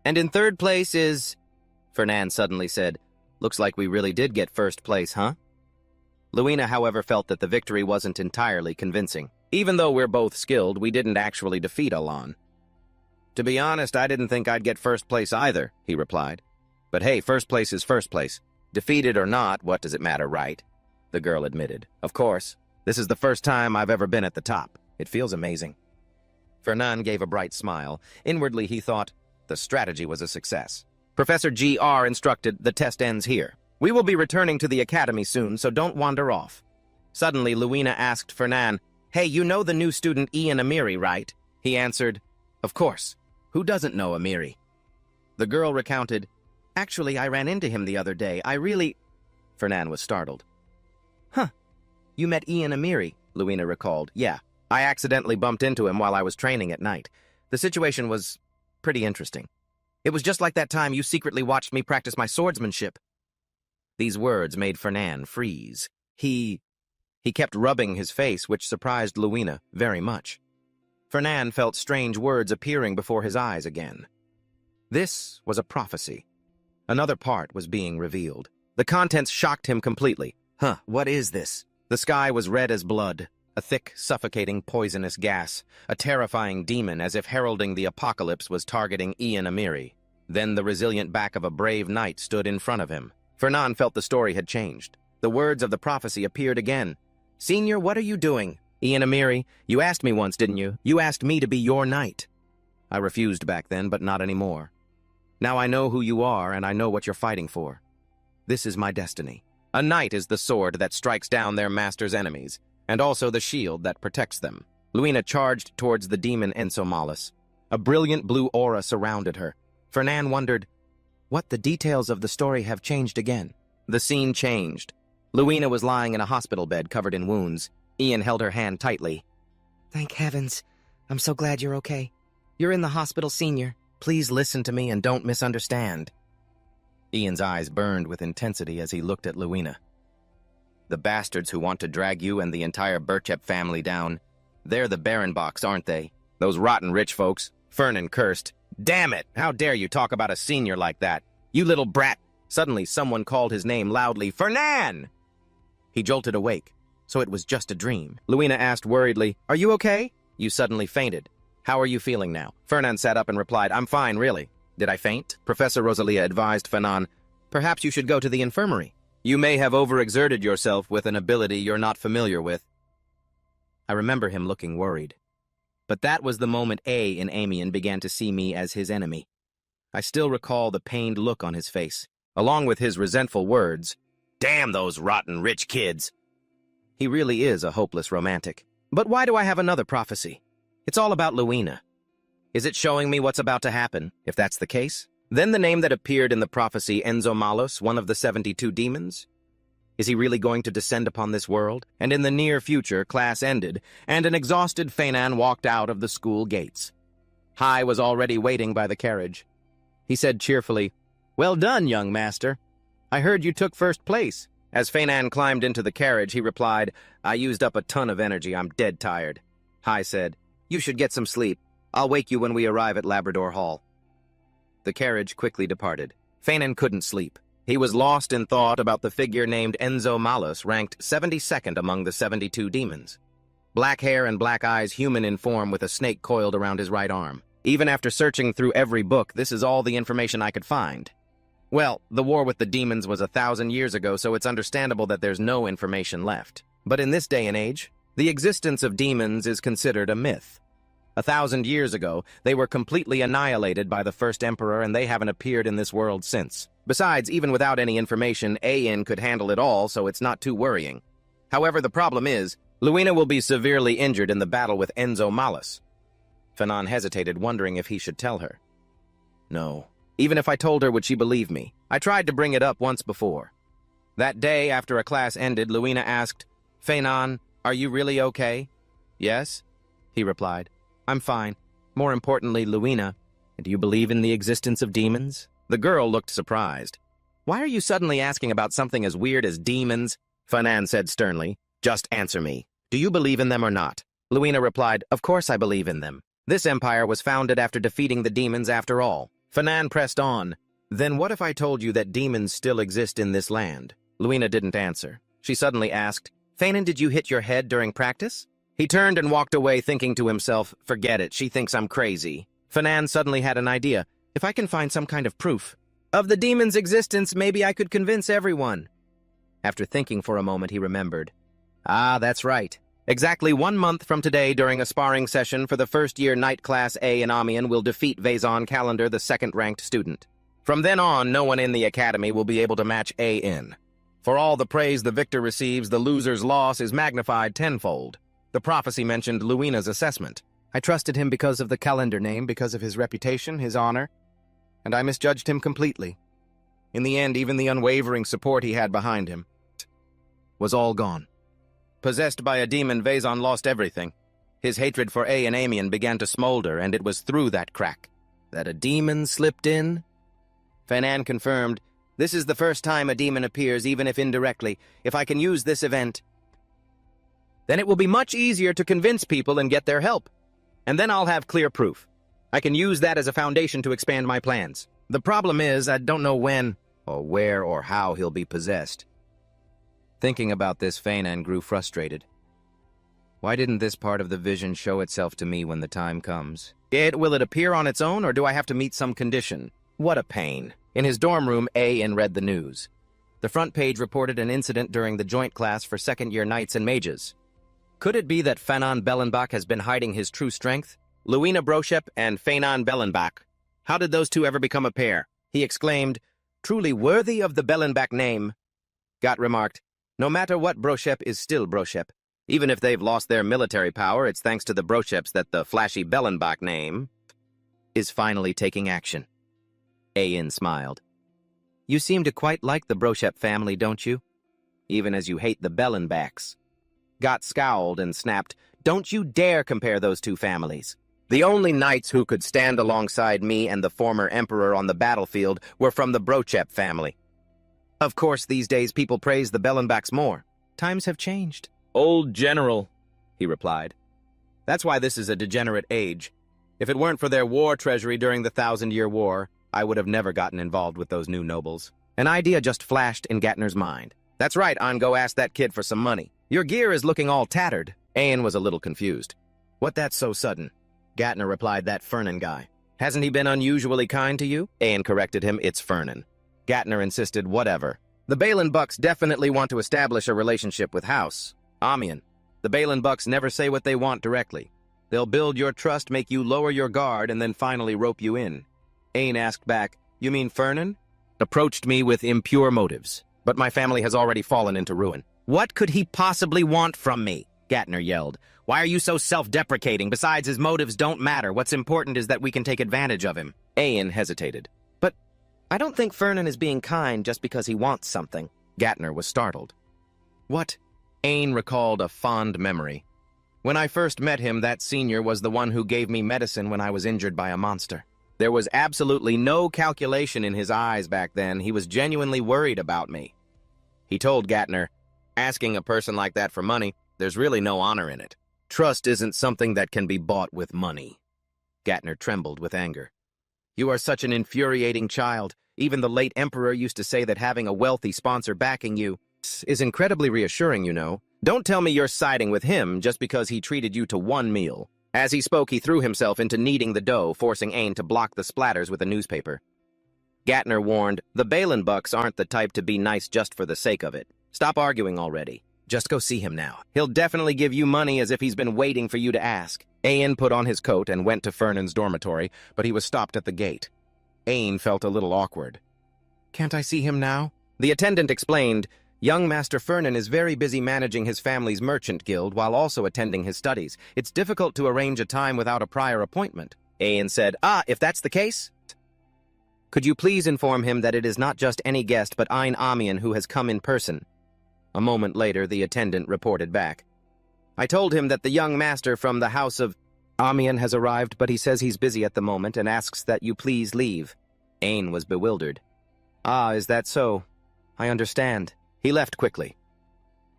"And in third place is..." Fernan suddenly said, "Looks like we really did get first place, huh?" Luina, however, felt that the victory wasn't entirely convincing. "Even though we're both skilled, we didn't actually defeat Alon." "To be honest, I didn't think I'd get first place either," he replied. "But hey, first place is first place. Defeated or not, what does it matter, right?" The girl admitted. "Of course. This is the first time I've ever been at the top. It feels amazing." Fernan gave a bright smile. Inwardly, he thought, the strategy was a success. Professor G.R. instructed, "The test ends here. We will be returning to the academy soon, so don't wander off." Suddenly, Luina asked Fernan, "Hey, you know the new student Ian Amiri, right?" He answered, "Of course. Who doesn't know Amiri?" The girl recounted, "Actually, I ran into him the other day. Fernan was startled. "Huh. You met Ian Amiri," Luina recalled. "Yeah. I accidentally bumped into him while I was training at night. The situation was pretty interesting. It was just like that time you secretly watched me practice my swordsmanship." These words made Fernan freeze. He kept rubbing his face, which surprised Luina very much. Fernan felt strange words appearing before his eyes again. This was a prophecy. Another part was being revealed. The contents shocked him completely. What is this? The sky was red as blood, a thick, suffocating, poisonous gas, a terrifying demon as if heralding the apocalypse was targeting Ian Amiri. Then the resilient back of a brave knight stood in front of him. Fernan felt the story had changed. The words of the prophecy appeared again. "Senior, what are you doing? Ian Amiri, you asked me once, didn't you? You asked me to be your knight. I refused back then, but not anymore. Now I know who you are, and I know what you're fighting for. This is my destiny. A knight is the sword that strikes down their master's enemies, and also the shield that protects them." Luina charged towards the demon Ensomalis. A brilliant blue aura surrounded her. Fernan wondered, what the details of the story have changed again. The scene changed. Luina was lying in a hospital bed covered in wounds. Ian held her hand tightly. Thank heavens. I'm so glad you're okay. You're in the hospital, Senior. Please listen to me and don't misunderstand. Ian's eyes burned with intensity as he looked at Luina. The bastards who want to drag you and the entire Birchep family down, they're the Barenbachs, aren't they? Those rotten rich folks. Fernan cursed. Damn it! How dare you talk about a senior like that? You little brat! Suddenly someone called his name loudly. Fernan! He jolted awake. So it was just a dream. Luina asked worriedly, Are you okay? You suddenly fainted. How are you feeling now? Fernan sat up and replied, I'm fine, really. Did I faint? Professor Rosalia advised Fernan, Perhaps you should go to the infirmary. You may have overexerted yourself with an ability you're not familiar with. I remember him looking worried. But that was the moment A in Amiens began to see me as his enemy. I still recall the pained look on his face, along with his resentful words, Damn those rotten rich kids! He really is a hopeless romantic. But why do I have another prophecy? It's all about Luina. Is it showing me what's about to happen? If that's the case, then the name that appeared in the prophecy, Enzo Malus, one of the 72 demons? Is he really going to descend upon this world? And in the near future, class ended, and an exhausted Fernan walked out of the school gates. Hai was already waiting by the carriage. He said cheerfully, Well done, young master. I heard you took first place. As Fernan climbed into the carriage, he replied, I used up a ton of energy. I'm dead tired. Hai said, You should get some sleep. I'll wake you when we arrive at Labrador Hall. The carriage quickly departed. Fernan couldn't sleep. He was lost in thought about the figure named Enzo Malus, ranked 72nd among the 72 demons. Black hair and black eyes, human in form with a snake coiled around his right arm. Even after searching through every book, this is all the information I could find. Well, the war with the demons was 1,000 years ago, so it's understandable that there's no information left. But in this day and age, the existence of demons is considered a myth. 1,000 years ago, they were completely annihilated by the first emperor, and they haven't appeared in this world since. Besides, even without any information, Ain could handle it all, so it's not too worrying. However, the problem is, Luina will be severely injured in the battle with Enzo Malus. Fernan hesitated, wondering if he should tell her. No. Even if I told her, would she believe me? I tried to bring it up once before. That day, after a class ended, Luina asked, Fernan, are you really okay? Yes, he replied. I'm fine. More importantly, Luina, do you believe in the existence of demons? The girl looked surprised. Why are you suddenly asking about something as weird as demons? Fernan said sternly. Just answer me. Do you believe in them or not? Luina replied, Of course I believe in them. This empire was founded after defeating the demons after all. Fernan pressed on. Then what if I told you that demons still exist in this land? Luina didn't answer. She suddenly asked, Fernan, did you hit your head during practice? He turned and walked away, thinking to himself, Forget it, she thinks I'm crazy. Fernan suddenly had an idea. If I can find some kind of proof of the demon's existence, maybe I could convince everyone. After thinking for a moment, he remembered. Ah, that's right. Exactly 1 month from today, during a sparring session for the first-year night class A in Amiens, will defeat Vaison Calendar, the second-ranked student. From then on, no one in the academy will be able to match A in. For all the praise the victor receives, the loser's loss is magnified tenfold. The prophecy mentioned Luina's assessment. I trusted him because of the Calendar name, because of his reputation, his honor, and I misjudged him completely. In the end, even the unwavering support he had behind him was all gone. Possessed by a demon, Vaison lost everything. His hatred for A and Amiens began to smolder, and it was through that crack that a demon slipped in. Fernan confirmed, This is the first time a demon appears, even if indirectly. If I can use this event, then it will be much easier to convince people and get their help. And then I'll have clear proof. I can use that as a foundation to expand my plans. The problem is, I don't know when, or where, or how he'll be possessed. Thinking about this, Fernan grew frustrated. Why didn't this part of the vision show itself to me when the time comes? Will it appear on its own, or do I have to meet some condition? What a pain. In his dorm room, A.N. read the news. The front page reported an incident during the joint class for second-year knights and mages. Could it be that Fernan Bellenbach has been hiding his true strength? Luina Brochep and Fernan Bellenbach. How did those two ever become a pair? He exclaimed, Truly worthy of the Bellenbach name. Gott remarked, No matter what, Brochep is still Brochep. Even if they've lost their military power, it's thanks to the Brocheps that the flashy Bellenbach name is finally taking action. A.N. smiled. You seem to quite like the Brochep family, don't you? Even as you hate the Bellenbachs. Got scowled and snapped, "Don't you dare compare those two families. The only knights who could stand alongside me and the former emperor on the battlefield were from the Brochep family. Of course, these days people praise the Bellenbachs more. Times have changed." "Old general," he replied. "That's why this is a degenerate age. If it weren't for their war treasury during the 1,000-Year War, I would have never gotten involved with those new nobles." An idea just flashed in Gatner's mind. "That's right, I'm go ask that kid for some money. Your gear is looking all tattered." Aen was a little confused. "What, that's so sudden?" Gatner replied, "That Fernan guy. Hasn't he been unusually kind to you?" Aen corrected him, "It's Fernan." Gatner insisted, "Whatever. The Balin Bucks definitely want to establish a relationship with House Amiens. The Balin Bucks never say what they want directly. They'll build your trust, make you lower your guard, and then finally rope you in." Aen asked back, "You mean Fernan?" "Approached me with impure motives, but my family has already fallen into ruin." "What could he possibly want from me?" Gatner yelled. "Why are you so self-deprecating? Besides, his motives don't matter. What's important is that we can take advantage of him." Aen hesitated. "But I don't think Fernan is being kind just because he wants something." Gatner was startled. "What?" Aen recalled a fond memory. "When I first met him, that senior was the one who gave me medicine when I was injured by a monster. There was absolutely no calculation in his eyes back then. He was genuinely worried about me." He told Gatner, "Asking a person like that for money, there's really no honor in it. Trust isn't something that can be bought with money." Gatner trembled with anger. "You are such an infuriating child. Even the late emperor used to say that having a wealthy sponsor backing you is incredibly reassuring, you know. Don't tell me you're siding with him just because he treated you to one meal." As he spoke, he threw himself into kneading the dough, forcing Aen to block the splatters with a newspaper. Gatner warned, "The Balin Bucks aren't the type to be nice just for the sake of it. Stop arguing already. Just go see him now. He'll definitely give you money as if he's been waiting for you to ask." Aen put on his coat and went to Fernan's dormitory, but he was stopped at the gate. Aen felt a little awkward. "Can't I see him now?" The attendant explained, "Young Master Fernan is very busy managing his family's merchant guild while also attending his studies. It's difficult to arrange a time without a prior appointment." Aen said, If that's the case, could you please inform him that it is not just any guest but Ein Amiens who has come in person?" A moment later, the attendant reported back. "I told him that the young master from the house of Amiens has arrived, but he says he's busy at the moment and asks that you please leave." Aen was bewildered. Is that so? I understand." He left quickly.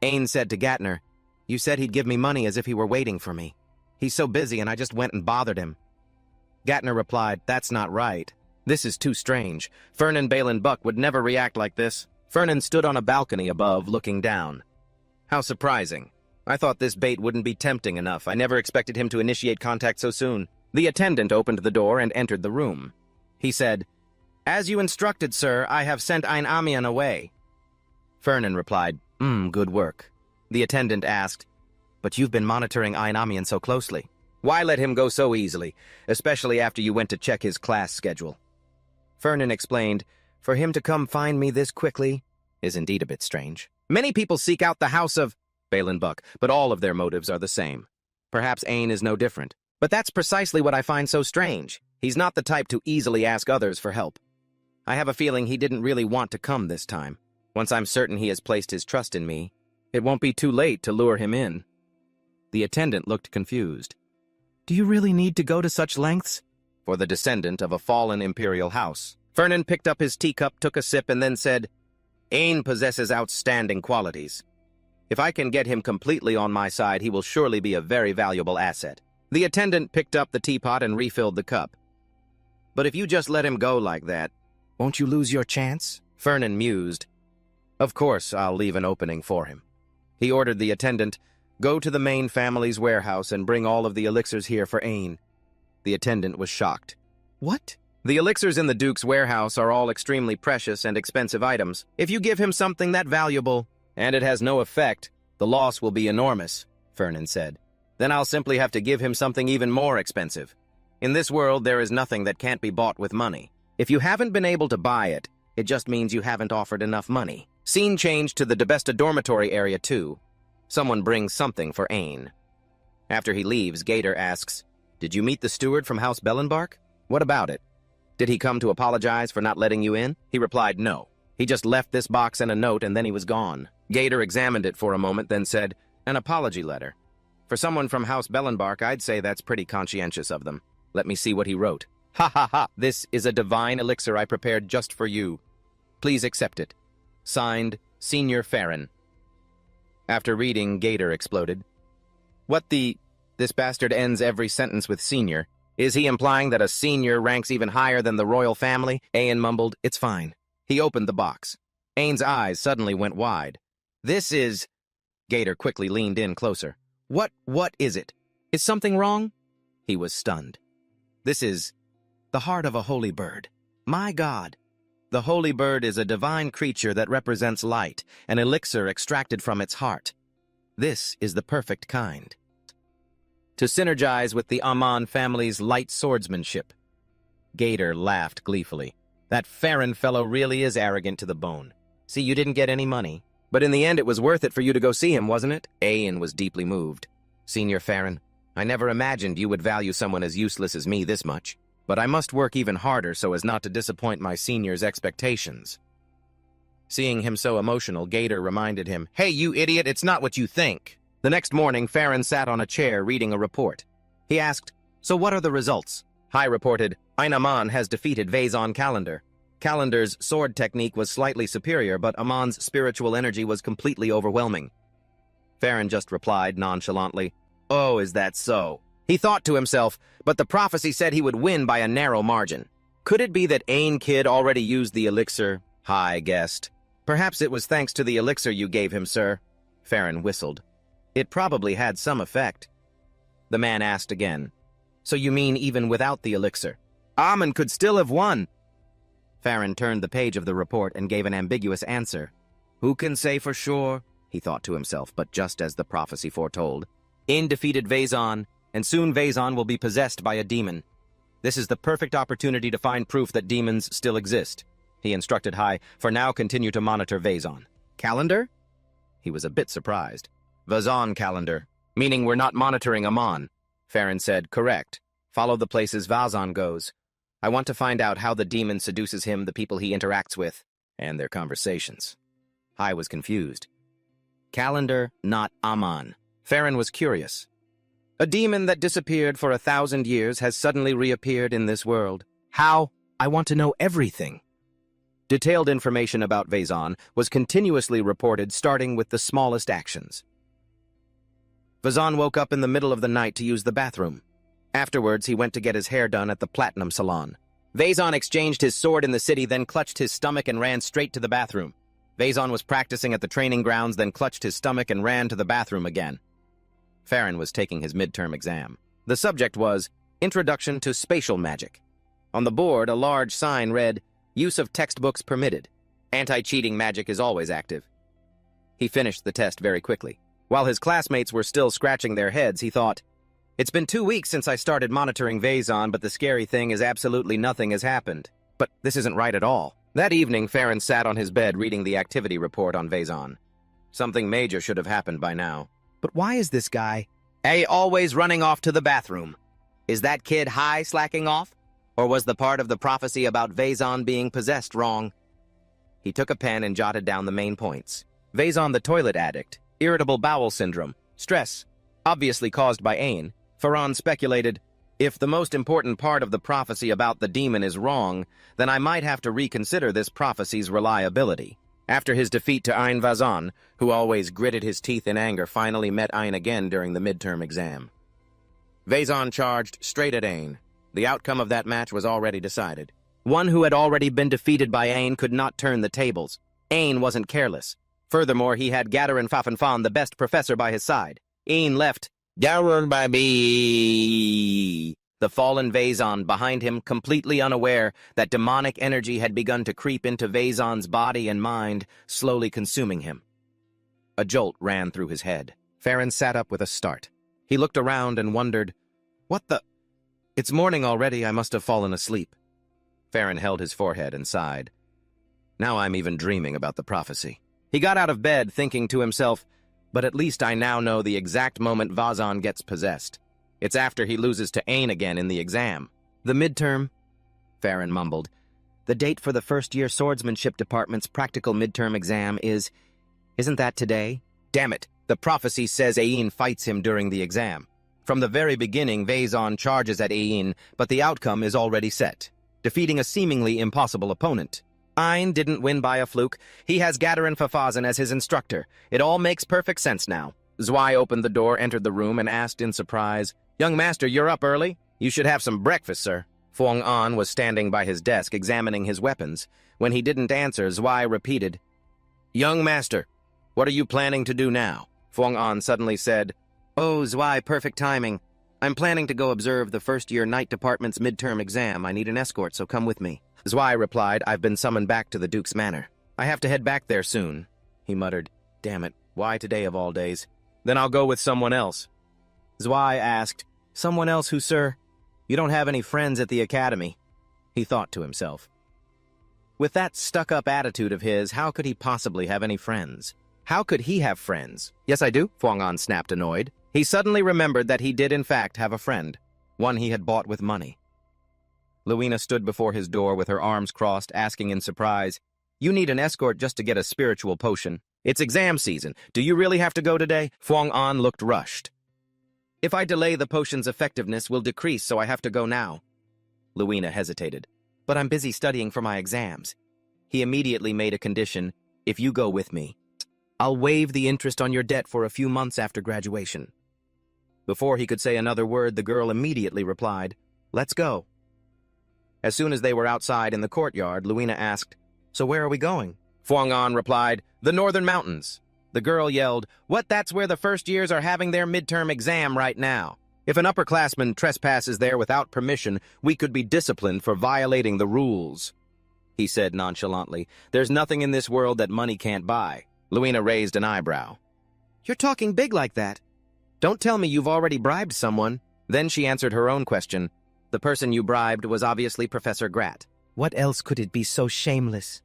Aen said to Gatner, "You said he'd give me money as if he were waiting for me. He's so busy and I just went and bothered him." Gatner replied, "That's not right. This is too strange. Fernan Balin Buck would never react like this." Fernan stood on a balcony above, looking down. "How surprising. I thought this bait wouldn't be tempting enough. I never expected him to initiate contact so soon." The attendant opened the door and entered the room. He said, "As you instructed, sir, I have sent Ein Amiens away." Fernan replied, Good work." The attendant asked, "But you've been monitoring Ein Amiens so closely. Why let him go so easily, especially after you went to check his class schedule?" Fernan explained, "For him to come find me this quickly is indeed a bit strange. Many people seek out the house of Balin Buck, but all of their motives are the same. Perhaps Aen is no different. But that's precisely what I find so strange. He's not the type to easily ask others for help. I have a feeling he didn't really want to come this time. Once I'm certain he has placed his trust in me, it won't be too late to lure him in." The attendant looked confused. "Do you really need to go to such lengths?" "For the descendant of a fallen imperial house." Fernan picked up his teacup, took a sip, and then said, "Aen possesses outstanding qualities. If I can get him completely on my side, he will surely be a very valuable asset." The attendant picked up the teapot and refilled the cup. "But if you just let him go like that, won't you lose your chance?" Fernan mused. "Of course, I'll leave an opening for him." He ordered the attendant, "Go to the main family's warehouse and bring all of the elixirs here for Aen." The attendant was shocked. "What?" "The elixirs in the Duke's warehouse are all extremely precious and expensive items. If you give him something that valuable, and it has no effect, the loss will be enormous," Fernan said. "Then I'll simply have to give him something even more expensive. In this world, there is nothing that can't be bought with money. If you haven't been able to buy it, it just means you haven't offered enough money." Scene changed to the Debesta dormitory area, too. Someone brings something for Aen. After he leaves, Gator asks, "Did you meet the steward from House Bellenbark? What about it? Did he come to apologize for not letting you in?" He replied, "No. He just left this box and a note, and then he was gone. Gator examined it for a moment, then said, "An apology letter. For someone from House Bellenbark, I'd say that's pretty conscientious of them. Let me see what he wrote. Ha ha ha! This is a divine elixir I prepared just for you. Please accept it. Signed, Senior Farron." After reading, Gator exploded. "What the... This bastard ends every sentence with senior. Is he implying that a senior ranks even higher than the royal family?" Ayn mumbled, "It's fine." He opened the box. Ayn's eyes suddenly went wide. "This is..." Gator quickly leaned in closer. What is it? Is something wrong?" He was stunned. "This is the heart of a holy bird. My God! The holy bird is a divine creature that represents light, an elixir extracted from its heart. This is the perfect kind. To synergize with the Amon family's light swordsmanship." Gator laughed gleefully. "That Farron fellow really is arrogant to the bone. See, you didn't get any money. But in the end, it was worth it for you to go see him, wasn't it?" Ayn was deeply moved. "Senior Farron, I never imagined you would value someone as useless as me this much. But I must work even harder so as not to disappoint my senior's expectations." Seeing him so emotional, Gator reminded him, "Hey, you idiot, it's not what you think." The next morning, Farron sat on a chair reading a report. He asked, "So what are the results?" High reported, "Amon has defeated Vaison Calendar. Calendar's sword technique was slightly superior, but Amon's spiritual energy was completely overwhelming." Farron just replied nonchalantly, "Oh, is that so?" He thought to himself, but the prophecy said he would win by a narrow margin. Could it be that Ayn Kid already used the elixir? High guessed. "Perhaps it was thanks to the elixir you gave him, sir." Farron whistled. "It probably had some effect." The man asked again, "So you mean even without the elixir, Amon could still have won?" Farron turned the page of the report and gave an ambiguous answer. "Who can say for sure?" he thought to himself, but just as the prophecy foretold. Ayn defeated Vaison, and soon Vaison will be possessed by a demon. This is the perfect opportunity to find proof that demons still exist. He instructed High, "For now, continue to monitor Vaison." "Calendar?" He was a bit surprised. "Vaison calendar, meaning we're not monitoring Amon." Farron said, "Correct. Follow the places Vaison goes. I want to find out how the demon seduces him, the people he interacts with, and their conversations." High was confused. Calendar, not Amon. Farron was curious. "A demon that disappeared for 1,000 years has suddenly reappeared in this world. How? I want to know everything." Detailed information about Vaison was continuously reported, starting with the smallest actions. Vaison woke up in the middle of the night to use the bathroom. Afterwards, he went to get his hair done at the Platinum Salon. Vaison exchanged his sword in the city, then clutched his stomach and ran straight to the bathroom. Vaison was practicing at the training grounds, then clutched his stomach and ran to the bathroom again. Farron was taking his midterm exam. The subject was Introduction to Spatial Magic. On the board, a large sign read, "Use of textbooks permitted. Anti-cheating magic is always active." He finished the test very quickly. While his classmates were still scratching their heads, he thought, "It's been 2 weeks since I started monitoring Vaison, but the scary thing is absolutely nothing has happened. But this isn't right at all." That evening, Farron sat on his bed reading the activity report on Vaison. Something major should have happened by now. But why is this guy always running off to the bathroom? Is that kid High slacking off? Or was the part of the prophecy about Vaison being possessed wrong? He took a pen and jotted down the main points. Vaison the toilet addict, irritable bowel syndrome, stress, obviously caused by Ayn. Farron speculated, "If the most important part of the prophecy about the demon is wrong, then I might have to reconsider this prophecy's reliability." After his defeat to Ayn Vaison, who always gritted his teeth in anger, finally met Ayn again during the midterm exam. Vaison charged straight at Ayn. The outcome of that match was already decided. One who had already been defeated by Ayn could not turn the tables. Ayn wasn't careless. Furthermore, he had Gadarin Fafanfan, the best professor, by his side. Ayn left Gadarin by me, the fallen Vaison, behind him, completely unaware that demonic energy had begun to creep into Vaison's body and mind, slowly consuming him. A jolt ran through his head. Farron sat up with a start. He looked around and wondered, "What the... It's morning already, I must have fallen asleep." Farron held his forehead and sighed. "Now I'm even dreaming about the prophecy." He got out of bed, thinking to himself, "But at least I now know the exact moment Vaison gets possessed. It's after he loses to Ayn again in the exam." "The midterm," Farron mumbled. The date for the first-year swordsmanship department's practical midterm exam isn't that today? Damn it, the prophecy says Ain fights him during the exam. From the very beginning, Vaison charges at Ain, but the outcome is already set, defeating a seemingly impossible opponent. Ain didn't win by a fluke. He has Gadarin Fafazan as his instructor. It all makes perfect sense now. Zwei opened the door, entered the room, and asked in surprise, "Young master, you're up early? You should have some breakfast, sir." Fuang An was standing by his desk, examining his weapons. When he didn't answer, Zwei repeated, "Young master, what are you planning to do now?" Fuang An suddenly said, "Oh, Zwei, perfect timing. I'm planning to go observe the first-year night department's midterm exam. I need an escort, so come with me." Zwei replied, "I've been summoned back to the Duke's Manor. I have to head back there soon." He muttered, "Damn it, why today of all days? Then I'll go with someone else." Zwei asked, "Someone else who, sir? You don't have any friends at the academy." He thought to himself. With that stuck-up attitude of his, how could he possibly have any friends? How could he have friends? "Yes, I do," Fuang An snapped, annoyed. He suddenly remembered that he did in fact have a friend, one he had bought with money. Luina stood before his door with her arms crossed, asking in surprise, "You need an escort just to get a spiritual potion. It's exam season. Do you really have to go today?" Fuang An looked rushed. "If I delay, the potion's effectiveness will decrease, so I have to go now." Luina hesitated. "But I'm busy studying for my exams." He immediately made a condition, "If you go with me, I'll waive the interest on your debt for a few months after graduation." Before he could say another word, the girl immediately replied, "Let's go." As soon as they were outside in the courtyard, Luina asked, "So where are we going?" Fuang An replied, "The Northern Mountains." The girl yelled, "What? That's where the first years are having their midterm exam right now. If an upperclassman trespasses there without permission, we could be disciplined for violating the rules." He said nonchalantly, "There's nothing in this world that money can't buy." Luina raised an eyebrow. "You're talking big like that. Don't tell me you've already bribed someone." Then she answered her own question. "The person you bribed was obviously Professor Grat." "What else could it be so shameless?"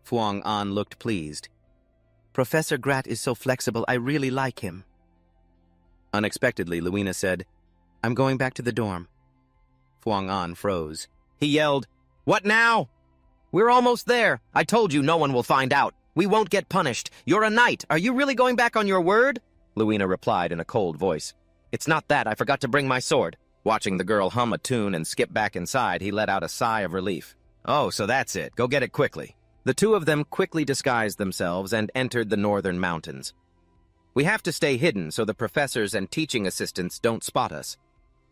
Fuang An looked pleased. "Professor Grat is so flexible, I really like him." Unexpectedly, Luina said, "I'm going back to the dorm." Fuang An froze. He yelled, "What now?" "We're almost there. I told you no one will find out. We won't get punished. You're a knight. Are you really going back on your word?" Luina replied in a cold voice. "It's not that. I forgot to bring my sword." Watching the girl hum a tune and skip back inside, he let out a sigh of relief. "Oh, so that's it. Go get it quickly." The two of them quickly disguised themselves and entered the northern mountains. "We have to stay hidden so the professors and teaching assistants don't spot us,"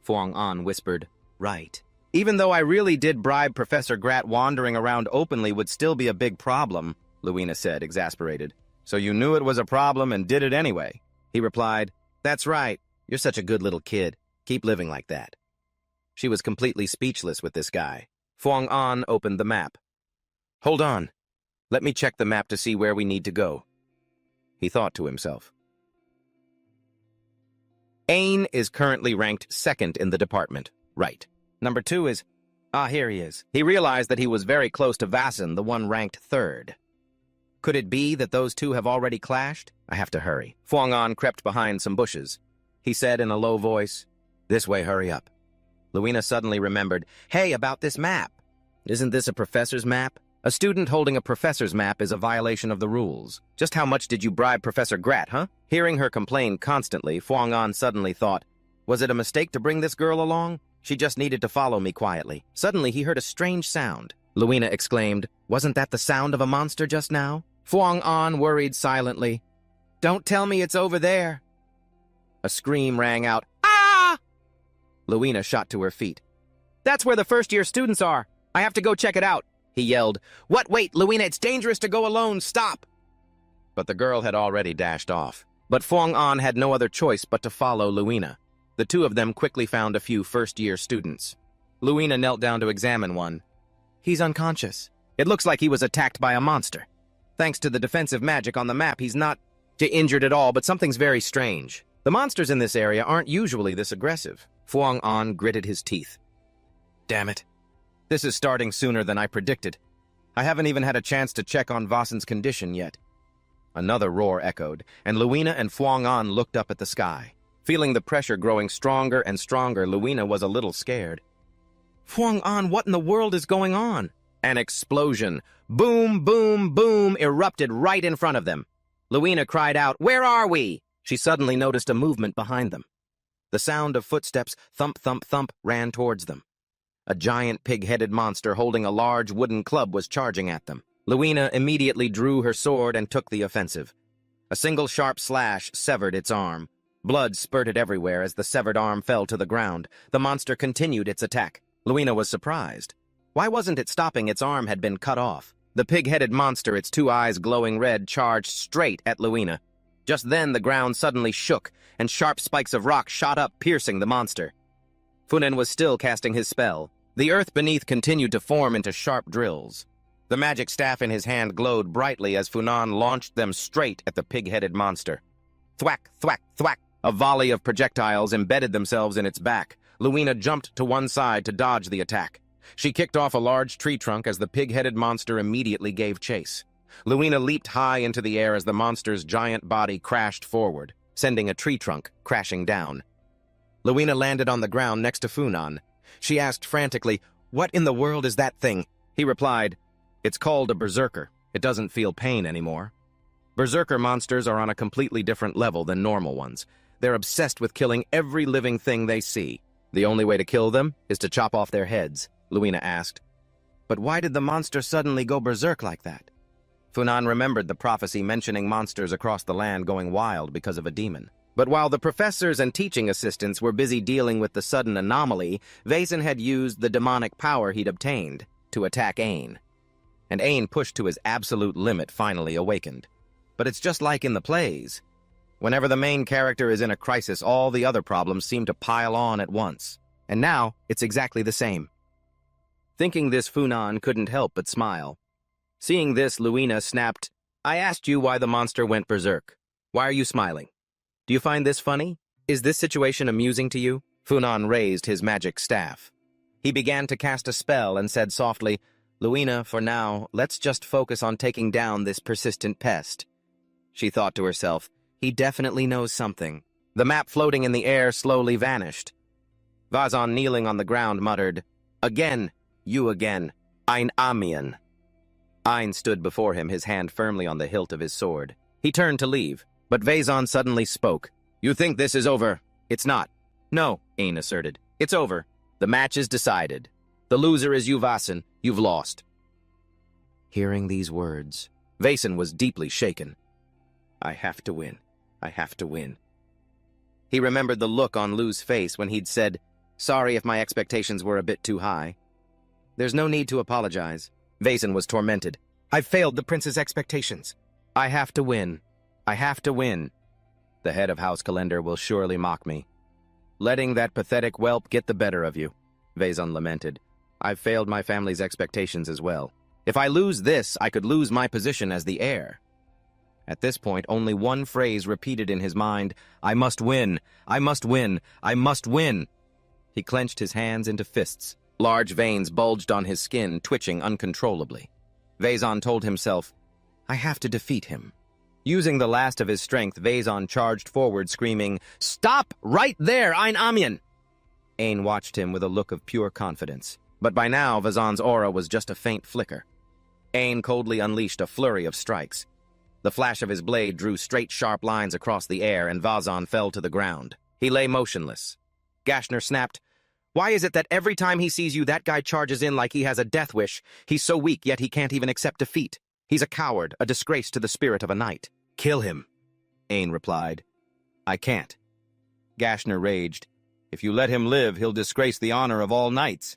Fuang An whispered. "Right. Even though I really did bribe Professor Grat, wandering around openly would still be a big problem," Luina said, exasperated. "So you knew it was a problem and did it anyway?" He replied, "That's right. You're such a good little kid. Keep living like that." She was completely speechless with this guy. Fuang An opened the map. "Hold on. Let me check the map to see where we need to go." He thought to himself. Ain is currently ranked second in the department. Right. Number 2 is... here he is. He realized that he was very close to Vaesen, the one ranked third. Could it be that those two have already clashed? I have to hurry. Fuang An crept behind some bushes. He said in a low voice, "This way, hurry up." Luina suddenly remembered, "Hey, about this map. Isn't this a professor's map? A student holding a professor's map is a violation of the rules. Just how much did you bribe Professor Grat, huh?" Hearing her complain constantly, Fuang An suddenly thought, was it a mistake to bring this girl along? She just needed to follow me quietly. Suddenly, he heard a strange sound. Luina exclaimed, "Wasn't that the sound of a monster just now?" Fuang An worried silently. "Don't tell me it's over there." A scream rang out. "Ah!" Luina shot to her feet. "That's where the first-year students are. I have to go check it out." He yelled, "What? Wait, Luina, it's dangerous to go alone. Stop!" But the girl had already dashed off. But Fuang An had no other choice but to follow Luina. The two of them quickly found a few first-year students. Luina knelt down to examine one. "He's unconscious. It looks like he was attacked by a monster. Thanks to the defensive magic on the map, he's not injured at all, but something's very strange. The monsters in this area aren't usually this aggressive." Fuang An gritted his teeth. "Damn it. This is starting sooner than I predicted. I haven't even had a chance to check on Vasen's condition yet." Another roar echoed, and Luina and Fuang An looked up at the sky. Feeling the pressure growing stronger and stronger, Luina was a little scared. "Fuang An, what in the world is going on?" An explosion, boom, boom, boom, erupted right in front of them. Luina cried out, "Where are we?" She suddenly noticed a movement behind them. The sound of footsteps, thump, thump, thump, ran towards them. A giant pig-headed monster holding a large wooden club was charging at them. Luina immediately drew her sword and took the offensive. A single sharp slash severed its arm. Blood spurted everywhere as the severed arm fell to the ground. The monster continued its attack. Luina was surprised. Why wasn't it stopping? Its arm had been cut off. The pig-headed monster, its two eyes glowing red, charged straight at Luina. Just then, the ground suddenly shook, and sharp spikes of rock shot up, piercing the monster. Funan was still casting his spell. The earth beneath continued to form into sharp drills. The magic staff in his hand glowed brightly as Funan launched them straight at the pig-headed monster. Thwack, thwack, thwack! A volley of projectiles embedded themselves in its back. Luina jumped to one side to dodge the attack. She kicked off a large tree trunk as the pig-headed monster immediately gave chase. Luina leaped high into the air as the monster's giant body crashed forward, sending a tree trunk crashing down. Luina landed on the ground next to Funan. She asked frantically, "What in the world is that thing?" He replied, "It's called a berserker. It doesn't feel pain anymore." Berserker monsters are on a completely different level than normal ones. They're obsessed with killing every living thing they see. The only way to kill them is to chop off their heads, Luina asked. But why did the monster suddenly go berserk like that? Funan remembered the prophecy mentioning monsters across the land going wild because of a demon. But while the professors and teaching assistants were busy dealing with the sudden anomaly, Vaesen had used the demonic power he'd obtained to attack Ain. And Ain, pushed to his absolute limit, finally awakened. But it's just like in the plays. Whenever the main character is in a crisis, all the other problems seem to pile on at once. And now, it's exactly the same. Thinking this, Funan couldn't help but smile. Seeing this, Luina snapped, "I asked you why the monster went berserk. Why are you smiling? Do you find this funny? Is this situation amusing to you?" Funan raised his magic staff. He began to cast a spell and said softly, "Luina, for now, let's just focus on taking down this persistent pest." She thought to herself, he definitely knows something. The map floating in the air slowly vanished. Vazon, kneeling on the ground, muttered, "Again, you again, Ein Amian." Ein stood before him, his hand firmly on the hilt of his sword. He turned to leave, but Vaesen suddenly spoke. "You think this is over? It's not." "No," Ein asserted. "It's over. The match is decided. The loser is you, Vaesen. You've lost." Hearing these words, Vaesen was deeply shaken. "I have to win. I have to win." He remembered the look on Lu's face when he'd said, "Sorry if my expectations were a bit too high." "There's no need to apologize." Vaesen was tormented. "I've failed the prince's expectations. I have to win. I have to win. The head of House Calendar will surely mock me. Letting that pathetic whelp get the better of you," Vaesen lamented. "I've failed my family's expectations as well. If I lose this, I could lose my position as the heir." At this point, only one phrase repeated in his mind, "I must win. I must win. I must win." He clenched his hands into fists. Large veins bulged on his skin, twitching uncontrollably. Vaesen told himself, "I have to defeat him." Using the last of his strength, Vaesen charged forward, screaming, "Stop! Right there, Ein Amian!" Ain watched him with a look of pure confidence. But by now, Vazen's aura was just a faint flicker. Ain coldly unleashed a flurry of strikes. The flash of his blade drew straight, sharp lines across the air, and Vaesen fell to the ground. He lay motionless. Gashner snapped, "Why is it that every time he sees you, that guy charges in like he has a death wish? He's so weak, yet he can't even accept defeat. He's a coward, a disgrace to the spirit of a knight." "Kill him," Ain replied. "I can't." Gashner raged. "If you let him live, he'll disgrace the honor of all knights."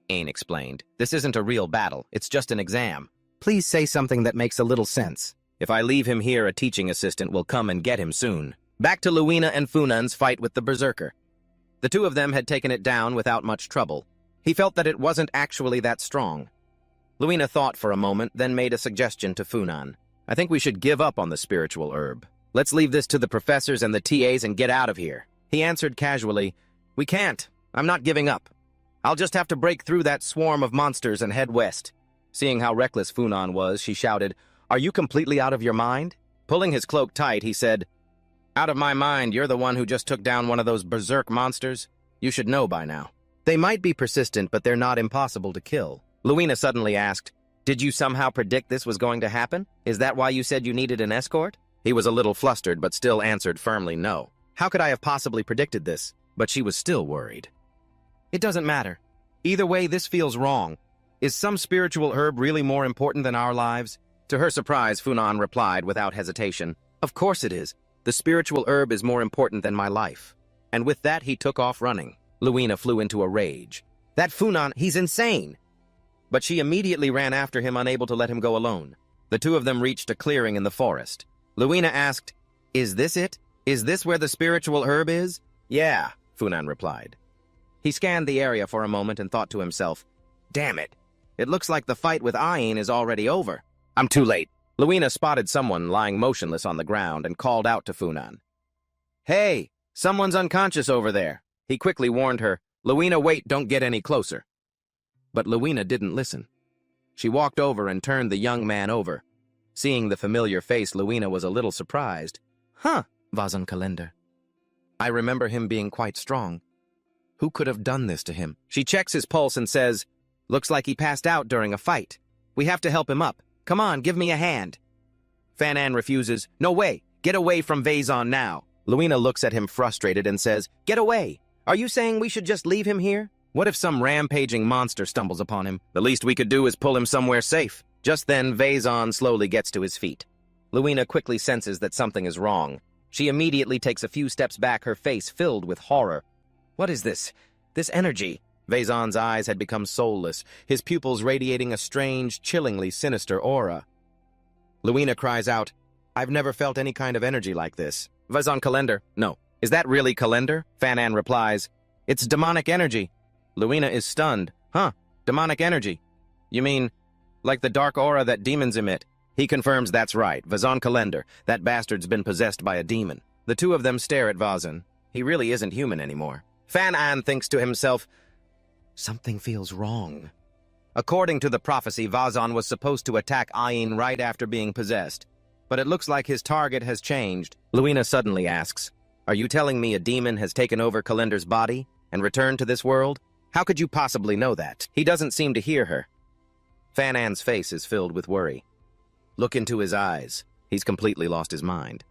Ain explained, "This isn't a real battle. It's just an exam. Please say something that makes a little sense. If I leave him here, a teaching assistant will come and get him soon." Back to Luina and Funan's fight with the berserker. The two of them had taken it down without much trouble. He felt that it wasn't actually that strong. Luina thought for a moment, then made a suggestion to Funan. "I think we should give up on the spiritual herb. Let's leave this to the professors and the TAs and get out of here." He answered casually, "We can't. I'm not giving up. I'll just have to break through that swarm of monsters and head west." Seeing how reckless Funan was, she shouted, "Are you completely out of your mind?" Pulling his cloak tight, he said, "Out of my mind, you're the one who just took down one of those berserk monsters. You should know by now. They might be persistent, but they're not impossible to kill. Luina suddenly asked, "Did you somehow predict this was going to happen? Is that why you said you needed an escort?" He was a little flustered, but still answered firmly no. How could I have possibly predicted this? But she was still worried. "It doesn't matter. Either way, this feels wrong. Is some spiritual herb really more important than our lives?" To her surprise, Funan replied without hesitation, "Of course it is. The spiritual herb is more important than my life." And with that, he took off running. Luina flew into a rage. "That Funan, he's insane!" But she immediately ran after him, unable to let him go alone. The two of them reached a clearing in the forest. Luina asked, "Is this it? Is this where the spiritual herb is?" "Yeah," Funan replied. He scanned the area for a moment and thought to himself, "Damn it. It looks like the fight with Ayin is already over. I'm too late." Luina spotted someone lying motionless on the ground and called out to Funan. "Hey, someone's unconscious over there." He quickly warned her, "Luina, wait, don't get any closer." But Luina didn't listen. She walked over and turned the young man over. Seeing the familiar face, Luina was a little surprised. "Huh, Vazon Kalender. I remember him being quite strong. Who could have done this to him?" She checks his pulse and says, "Looks like he passed out during a fight. We have to help him up. Come on, give me a hand." Fanan refuses. "No way. Get away from Vazon now." Luina looks at him frustrated and says, "Get away. Are you saying we should just leave him here? What if some rampaging monster stumbles upon him? The least we could do is pull him somewhere safe." Just then, Vazon slowly gets to his feet. Luina quickly senses that something is wrong. She immediately takes a few steps back, her face filled with horror. "What is this? This energy?" Vazon's eyes had become soulless, his pupils radiating a strange, chillingly sinister aura. Luina cries out, "I've never felt any kind of energy like this." Vazon Kalender, "No. Is that really Kalender?" Fanan replies, "It's demonic energy." Luina is stunned. "Huh, demonic energy? You mean, like the dark aura that demons emit?" He confirms that's right, Vazon Kalender. That bastard's been possessed by a demon. The two of them stare at Vazon. He really isn't human anymore. Fanan thinks to himself, "Something feels wrong." According to the prophecy, Vazon was supposed to attack Ayin right after being possessed. But it looks like his target has changed. Luina suddenly asks, "Are you telling me a demon has taken over Kalender's body and returned to this world? How could you possibly know that?" He doesn't seem to hear her. Fanan's face is filled with worry. Look into his eyes. He's completely lost his mind.